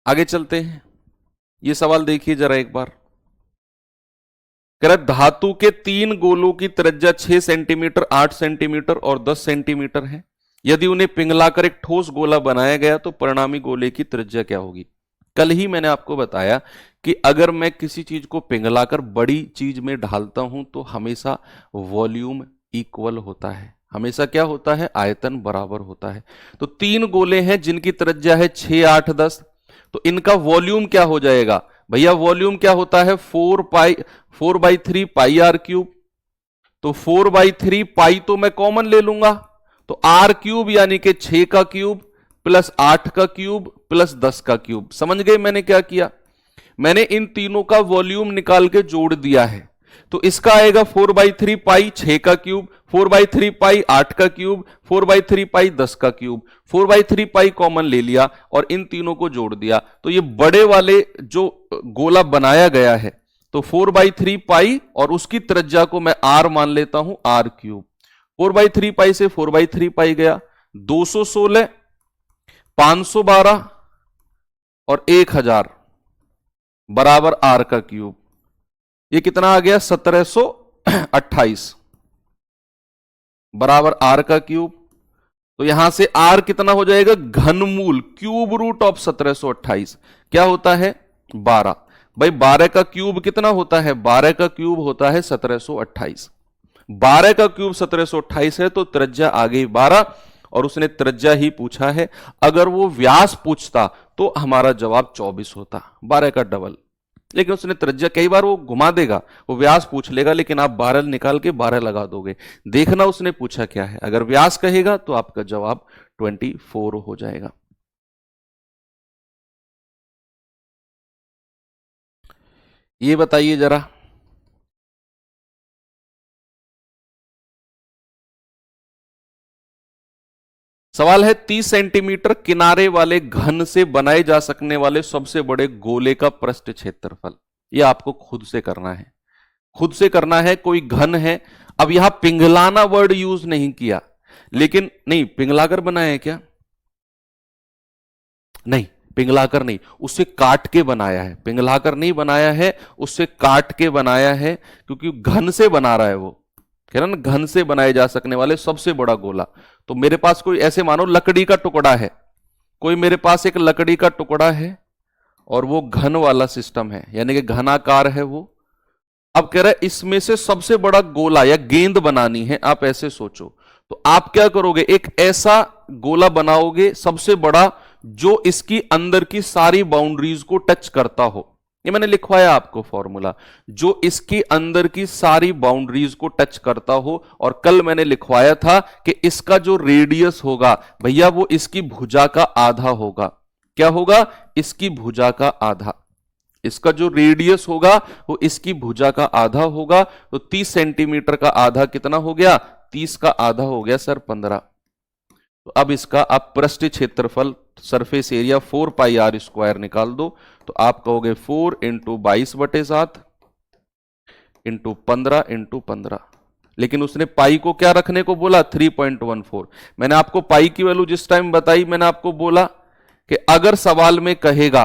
आगे चलते हैं। ये सवाल देखिए जरा एक बार। कह रहा धातु के 3 गोलों की त्रिज्या 6 सेंटीमीटर, 8 सेंटीमीटर और 10 सेंटीमीटर है। यदि उन्हें पिघलाकर एक ठोस गोला बनाया गया तो परिणामी गोले की त्रिज्या क्या होगी? कल ही मैंने आपको बताया कि अगर मैं किसी चीज को पिघलाकर बड़ी चीज में ढालता हूं तो हमेशा वॉल्यूम इक्वल होता है, हमेशा क्या होता है? आयतन बराबर होता है। तो 3 गोले हैं जिनकी त्रिज्या है 6, 8, 10, तो इनका वॉल्यूम क्या हो जाएगा? भैया वॉल्यूम क्या होता है? 4/3 पाई आर क्यूब। तो 4/3 पाई तो मैं कॉमन ले लूंगा, तो आर क्यूब यानी कि 6 का क्यूब प्लस 8 का क्यूब प्लस 10 का क्यूब। समझ गए मैंने क्या किया? मैंने इन तीनों का वॉल्यूम निकाल के जोड़ दिया है। तो इसका आएगा 4/3 पाई 6 का क्यूब, 4/3 पाई 8 का क्यूब, 4/3 पाई 10 का क्यूब। 4/3 पाई कॉमन ले लिया और इन तीनों को जोड़ दिया, तो ये बड़े वाले जो गोला बनाया गया है, तो 4/3 पाई और उसकी त्रिज्या को मैं आर मान लेता हूं, आर क्यूब। 4/3 पाई से 4/3 पाई गया, 216, 512 और 1000 बराबर आर का क्यूब। ये कितना आ गया? 1728 बराबर आर का क्यूब। तो यहां से आर कितना हो जाएगा? घनमूल, क्यूब रूट ऑफ 1728 क्या होता है? 12। भाई 12 का क्यूब कितना होता है? 12 का क्यूब होता है 1728। 12 का क्यूब 1728 है, तो त्रिज्या आ गई 12 और उसने त्रिज्या ही पूछा है। अगर वो व्यास पूछता तो हमारा जवाब 24 होता, 12 का डबल। लेकिन उसने त्रिज्या, कई बार वो घुमा देगा, वो व्यास पूछ लेगा, लेकिन आप 12 निकाल के 12 लगा दोगे। देखना उसने पूछा क्या है। अगर व्यास कहेगा तो आपका जवाब 24 हो जाएगा। ये बताइए जरा, सवाल है 30 सेंटीमीटर किनारे वाले घन से बनाए जा सकने वाले सबसे बड़े गोले का पृष्ठ क्षेत्रफल। यह आपको खुद से करना है, खुद से करना है। कोई घन है, अब यहां पिघलाना वर्ड यूज नहीं किया, लेकिन नहीं पिघलाकर बनाया है क्या? नहीं, पिघलाकर नहीं, उससे काट के बनाया है। पिघलाकर नहीं बनाया है, उससे काट के बनाया है, क्योंकि घन से बना रहा है वो। कह रहा ना, घन से बनाए जा सकने वाले सबसे बड़ा गोला। तो मेरे पास कोई ऐसे मानो लकड़ी का टुकड़ा है, कोई मेरे पास एक लकड़ी का टुकड़ा है और वो घन वाला सिस्टम है, यानी कि घनाकार है वो। अब कह रहा है इसमें से सबसे बड़ा गोला या गेंद बनानी है, आप ऐसे सोचो। तो आप क्या करोगे? एक ऐसा गोला बनाओगे सबसे बड़ा जो इसकी अंदर की सारी बाउंड्रीज को टच करता हो। ये मैंने लिखवाया आपको फॉर्मूला, जो इसके अंदर की सारी बाउंड्रीज को टच करता हो। और कल मैंने लिखवाया था कि इसका जो रेडियस होगा भैया वो इसकी भुजा का आधा होगा। क्या होगा? इसकी भुजा का आधा। इसका जो रेडियस होगा वो इसकी भुजा का आधा होगा। तो 30 सेंटीमीटर का आधा कितना हो गया? 30 का आधा हो गया सर 15। तो अब इसका आप पृष्ठ क्षेत्रफल surface area 4 pi are square निकाल दो, तो आप कहोगे 4 इंटू 22/7 इंटू 15 इंटू 15। लेकिन उसने पाई को क्या रखने को बोला? 3.14। मैंने आपको पाई की वैल्यू जिस टाइम बताई, मैंने आपको बोला कि अगर सवाल में कहेगा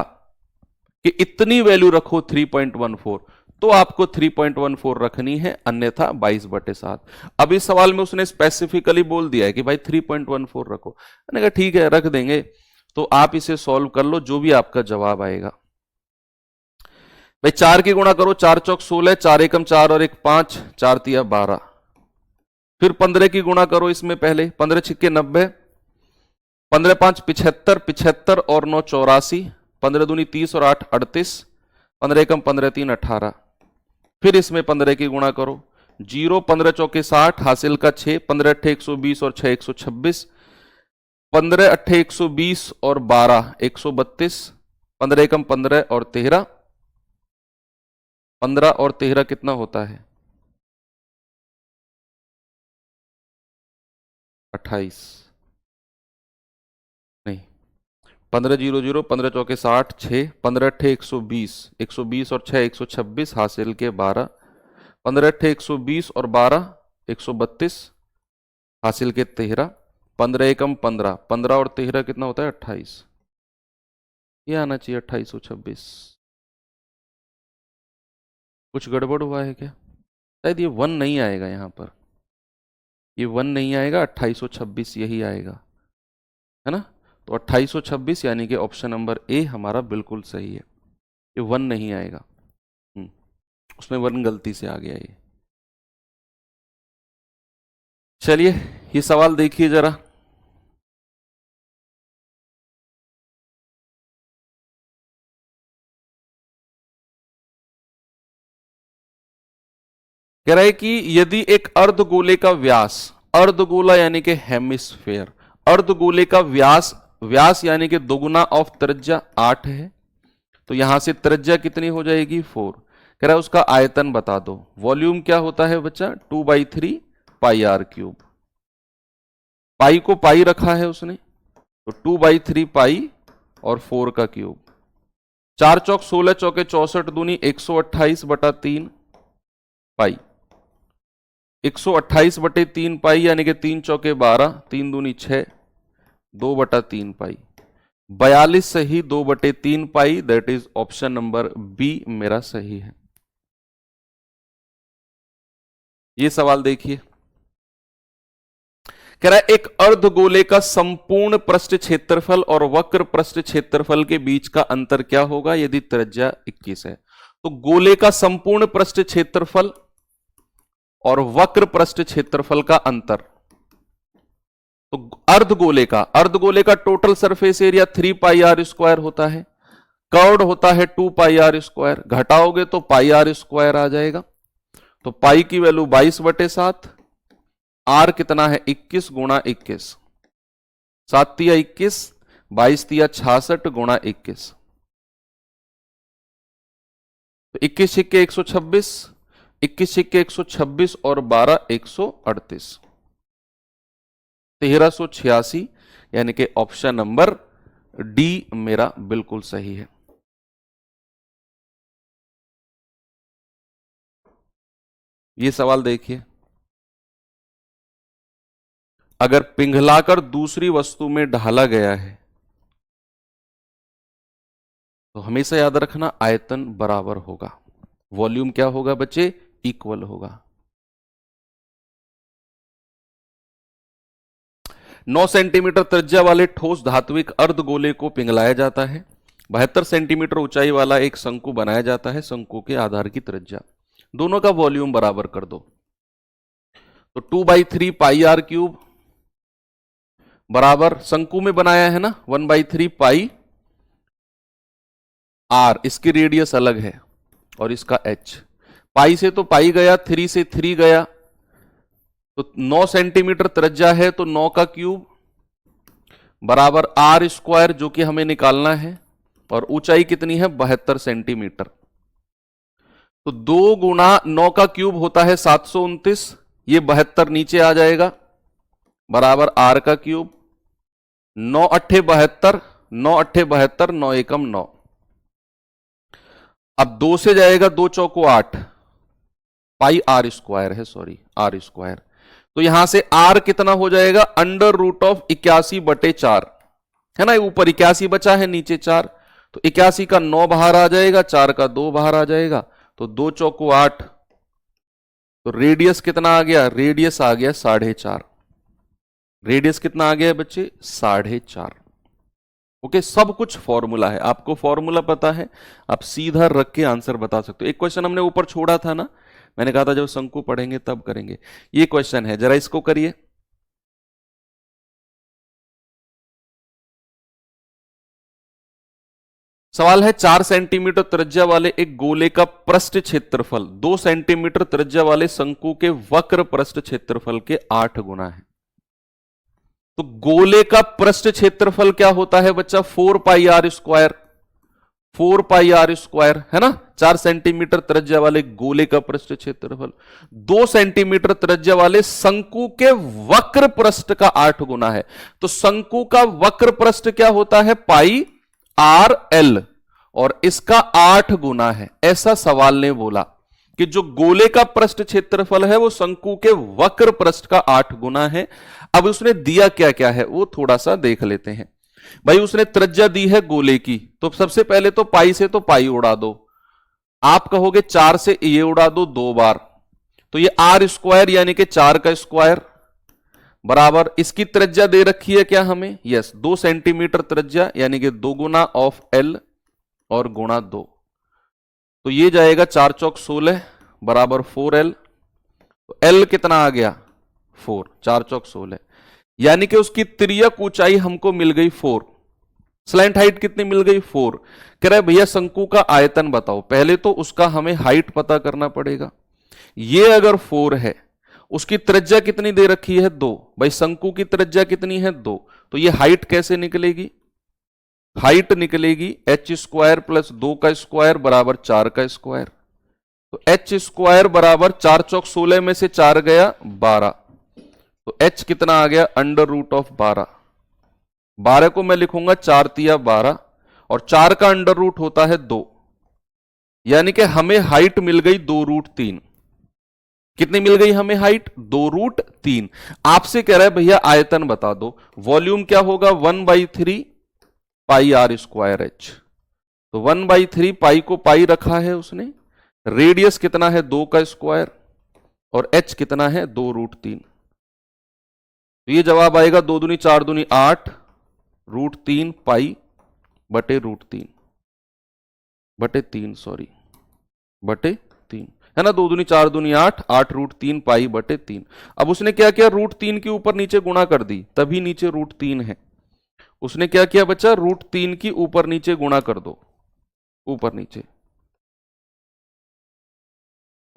कि इतनी वैल्यू रखो 3.14, तो आपको 3.14 रखनी है, अन्यथा 22/7। अब इस सवाल में उसने स्पेसिफिकली बोल दिया है कि भाई 3.14 रखो। मैंने कहा ठीक है, रख देंगे। तो आप इसे सॉल्व कर लो, जो भी आपका जवाब आएगा। भाई 4 की गुणा करो, 4 चौक 16, 4 एकम 4 और 1 5, 4 तिया 12। फिर 15 की गुणा करो इसमें पहले, 15 छिक्के 90, 15 5 75, 75 और 9 84, 15 दूनी 30 और 8 38, 15 एकम 15 3 18। फिर इसमें 15 की गुणा करो, 0, 15 चौके 60, हासिल का 6, 15 अट्ठे 120 और 6 126, 15 अट्ठे 120 और 12 132, 15 एकम 15 और 13, 15 और 13 कितना होता है? 28। नहीं, 15 0 0, 15 चौके 60, 6, 15 अट्ठे 120, 120 और 6 126, हासिल के 12, 15 अट्ठे 120 और 12 132, हासिल के 13, 15 एकम 15, 15 और 13 कितना होता है? 28। ये आना चाहिए 2826। कुछ गड़बड़ हुआ है क्या? शायद ये 1 नहीं आएगा यहाँ पर, ये 1 नहीं आएगा, 2826 यही आएगा, है ना? तो 2826 यानी कि ऑप्शन नंबर ए हमारा बिल्कुल सही है, ये 1 नहीं आएगा। उसमें 1 गलती से आ गया ये। चलिए ये सवाल देखिए जरा। कह रहा है कि यदि एक अर्धगोले का व्यास, अर्धगोला यानी कि हेमिस्फेयर, अर्धगोले का व्यास, व्यास यानी कि दोगुना ऑफ त्रिज्या 8 है, तो यहां से त्रिज्या कितनी हो जाएगी? 4। कह रहा है उसका आयतन बता दो। वॉल्यूम क्या होता है बच्चा? 2/3 पाई आर क्यूब। पाई को पाई रखा है उसने, तो 2/3 पाई और 4 का क्यूब। 4 चौक 16, चौके 64 दूनी 128/3 पाई, 128/3 पाई यानी कि 3 चौके 12, 3 दूनी 6, 2/3 पाई, 42 सही, 2/3 pi, that is option number B मेरा सही है। ये सवाल देखिए, कह रहा है एक अर्धगोले का संपूर्ण पृष्ठ क्षेत्रफल और वक्र पृष्ठ क्षेत्रफल के बीच का अंतर क्या होगा यदि त्रिज्या 21 है? तो गोले का संपूर्ण पृष्ठ क्षेत्रफल और वक्र पृष्ठ क्षेत्रफल का अंतर, तो अर्धगोले का total surface area 3 pi are square होता है, कर्व्ड होता है 2 पाई आर स्क्वायर, घटाओगे तो पाई आर स्क्वायर आ जाएगा। तो पाई की वैल्यू 22/7, आर कितना है? 21 गुणा 21, 7 तिया 21, 22 तिया 66 गुणा 21, तो 21 छिक्के 126, 21 छिक्के 126 और 12 138, 1386, यानी कि ऑप्शन नंबर डी मेरा बिल्कुल सही है। ये सवाल देखिए, अगर पिघलाकर दूसरी वस्तु में ढाला गया है तो हमेशा याद रखना आयतन बराबर होगा, वॉल्यूम क्या होगा बच्चे? इक्वल होगा। 9 सेंटीमीटर त्रिज्या वाले ठोस धात्विक अर्धगोले को पिघलाया जाता है। 72 सेंटीमीटर ऊंचाई वाला एक शंकु बनाया जाता है। शंकु के आधार की त्रिज्या, दोनों का वॉल्यूम बराबर कर दो। तो 2/3 पाई आर क्यूब बराबर, शंकु में बनाया है ना, 1/3 पाई आर, इसकी रेडियस अलग है और इसका एच। पाई से तो पाई गया, 3 से 3 गया, तो 9 सेंटीमीटर त्रिज्या है, तो 9 का क्यूब बराबर आर स्क्वायर, जो कि हमें निकालना है, और ऊंचाई कितनी है? 72 सेंटीमीटर। तो 2 गुणा 9 का क्यूब होता है 729, ये 72 नीचे आ जाएगा, बराबर आर का क्यूब, 9 अट्ठे 72, 9 अट्ठे 72, 9 एकम 9। अब 2 से जाएगा, 2 चौको 8, पाई आर स्क्वायर है, सॉरी आर स्क्वायर। तो यहां से आर कितना हो जाएगा, अंडर रूट ऑफ 81/4 है ना, ऊपर 81 बचा है, नीचे 4, तो 81 का 9 बाहर आ जाएगा, 4 का 2 बाहर आ जाएगा, तो 2 चौको 8। तो रेडियस कितना आ गया, रेडियस आ गया 4.5। रेडियस कितना आ गया बच्चे, 4.5। ओके, सब कुछ फॉर्मूला है, आपको फॉर्मूला पता है, आप सीधा रख के आंसर बता सकते हो। एक क्वेश्चन हमने ऊपर छोड़ा था ना, मैंने कहा था जब शंकु पढ़ेंगे तब करेंगे। ये क्वेश्चन है, जरा इसको करिए। सवाल है 4 सेंटीमीटर त्रिज्या वाले एक गोले का पृष्ठ क्षेत्रफल 2 सेंटीमीटर त्रिज्या वाले शंकु के वक्र पृष्ठ क्षेत्रफल के 8 गुना है। तो गोले का पृष्ठ क्षेत्रफल क्या होता है बच्चा, 4 pi are square, 4 pi are square है ना। 4 सेंटीमीटर त्रिज्या वाले गोले का पृष्ठ क्षेत्रफल 2 सेंटीमीटर त्रिज्या वाले शंकु के वक्र पृष्ठ का 8 गुना है। तो शंकु का वक्र पृष्ठ क्या होता है, पाई आर एल, और इसका 8 गुना है। ऐसा सवाल ने बोला कि जो गोले का पृष्ठ क्षेत्रफल है वो शंकु के वक्र पृष्ठ का 8 गुना है। अब उसने दिया क्या क्या है वो थोड़ा सा देख लेते हैं। भाई उसने त्रिज्या दी है गोले की, तो सबसे पहले तो पाई से तो पाई उड़ा दो, आप कहोगे 4 से ये उड़ा दो 2 बार, तो ये आर स्क्वायर यानी कि 4 का स्क्वायर बराबर, इसकी त्रिज्या दे रखी है क्या हमें, यस 2 सेंटीमीटर त्रिज्या यानी कि 2 गुना ऑफ एल और गुणा 2, तो ये जाएगा 4 चौक 16 बराबर 4L। तो L कितना आ गया 4, 4 चौक 16, यानी कि उसकी तिर्यक ऊंचाई हमको मिल गई 4, स्लैंट हाइट कितनी मिल गई 4। कह रहे भैया शंकु का आयतन बताओ, पहले तो उसका हमें हाइट पता करना पड़ेगा। ये अगर 4 है, उसकी त्रिज्या कितनी दे रखी है 2, भाई शंकु की त्रिज्या कितनी है 2, तो ये हाइट कैसे निकलेगी, हाइट निकलेगी एच स्क्वायर प्लस 2 का स्क्वायर बराबर 4 का स्क्वायर। तो एच स्क्वायर बराबर 4 चौक 16 में से 4 गया 12, तो एच कितना आ गया अंडर रूट ऑफ 12। 12 को मैं लिखूंगा 4 तिया 12, और 4 का अंडर रूट होता है 2, यानी कि हमें हाइट मिल गई 2√3। कितनी मिल गई हमें हाइट 2√3। आपसे कह रहा है भैया आयतन बता दो, वॉल्यूम क्या होगा 1/3 पाई आर स्क्वायर एच, तो 1/3 पाई को पाई रखा है उसने, रेडियस कितना है 2 का स्क्वायर, और एच कितना है 2√3। तो ये जवाब आएगा 2 दूनी 4 दूनी 8 √3 पाई बटे √3 सॉरी बटे 3 है ना, 2 दूनी 4 दूनी 8 8√3 पाई बटे 3। अब उसने क्या किया, √3 के ऊपर नीचे गुणा कर दी, तभी नीचे √3 है। उसने क्या किया बच्चा, √3 की ऊपर नीचे गुणा कर दो, ऊपर नीचे,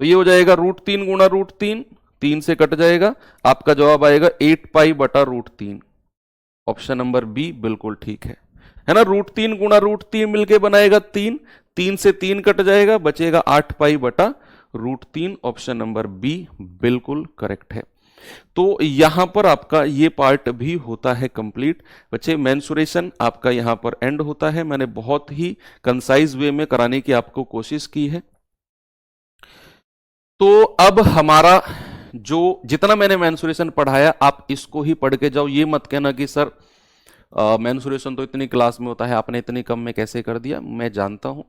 तो ये हो जाएगा √3 गुणा √3, 3 से कट जाएगा, आपका जवाब आएगा 8 पाई बटा √3। ऑप्शन नंबर बी बिल्कुल ठीक है ना। √3 गुणा √3 मिलके बनाएगा 3, 3 से 3 कट जाएगा, बचेगा 8 पाई बटा √3। ऑप्शन नंबर बी बिल्कुल करेक्ट है। तो यहां पर आपका ये पार्ट भी होता है कंप्लीट। बच्चे मेंसुरेशन आपका यहां पर एंड होता है। मैंने बहुत ही कंसाइज वे में कराने की आपको कोशिश की है। तो अब हमारा जो जितना मैंने मेंसुरेशन पढ़ाया आप इसको ही पढ़ के जाओ, ये मत कहना कि सर मेंसुरेशन तो इतनी क्लास में होता है, आपने इतनी कम में कैसे कर दिया। मैं जानता हूं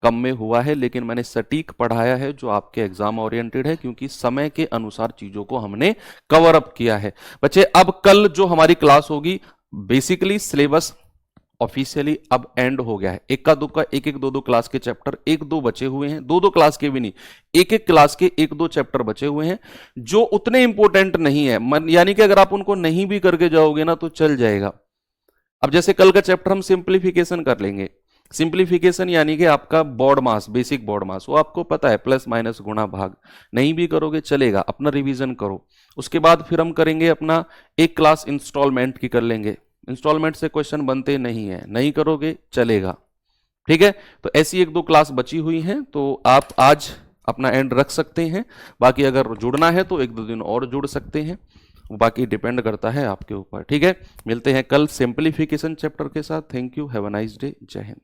कम में हुआ है, लेकिन मैंने सटीक पढ़ाया है जो आपके एग्जाम ओरिएंटेड है, क्योंकि समय के अनुसार चीजों को हमने कवर अप किया है। बच्चे अब कल जो हमारी क्लास होगी, बेसिकली सिलेबस ऑफिशियली अब एंड हो गया है। इक्का दुक्का एक एक दो दो क्लास के चैप्टर 1-2 बचे हुए हैं, दो दो क्लास के भी नहीं, एक एक क्लास के 1-2 चैप्टर बचे हुए हैं जो उतने इंपॉर्टेंट नहीं है, यानी कि अगर आप उनको नहीं भी करके जाओगे ना तो चल जाएगा। अब जैसे कल का चैप्टर हम सिंप्लीफिकेशन कर लेंगे। सिंप्लीफिकेशन यानी कि आपका बोर्ड मास, बेसिक बोर्ड मास, वो आपको पता है प्लस माइनस गुणा भाग, नहीं भी करोगे चलेगा, अपना रिवीजन करो। उसके बाद फिर हम करेंगे अपना एक क्लास इंस्टॉलमेंट की कर लेंगे, इंस्टॉलमेंट से क्वेश्चन बनते नहीं है, नहीं करोगे चलेगा, ठीक है। तो ऐसी 1-2 क्लास बची हुई हैं, तो आप आज अपना एंड रख सकते हैं। बाकी अगर जुड़ना है तो 1-2 दिन और जुड़ सकते हैं। बाकी डिपेंड करता है आपके ऊपर। ठीक है, मिलते हैं कल सिंपलीफिकेशन चैप्टर के साथ। Thank you, have a nice day, जय हिंद।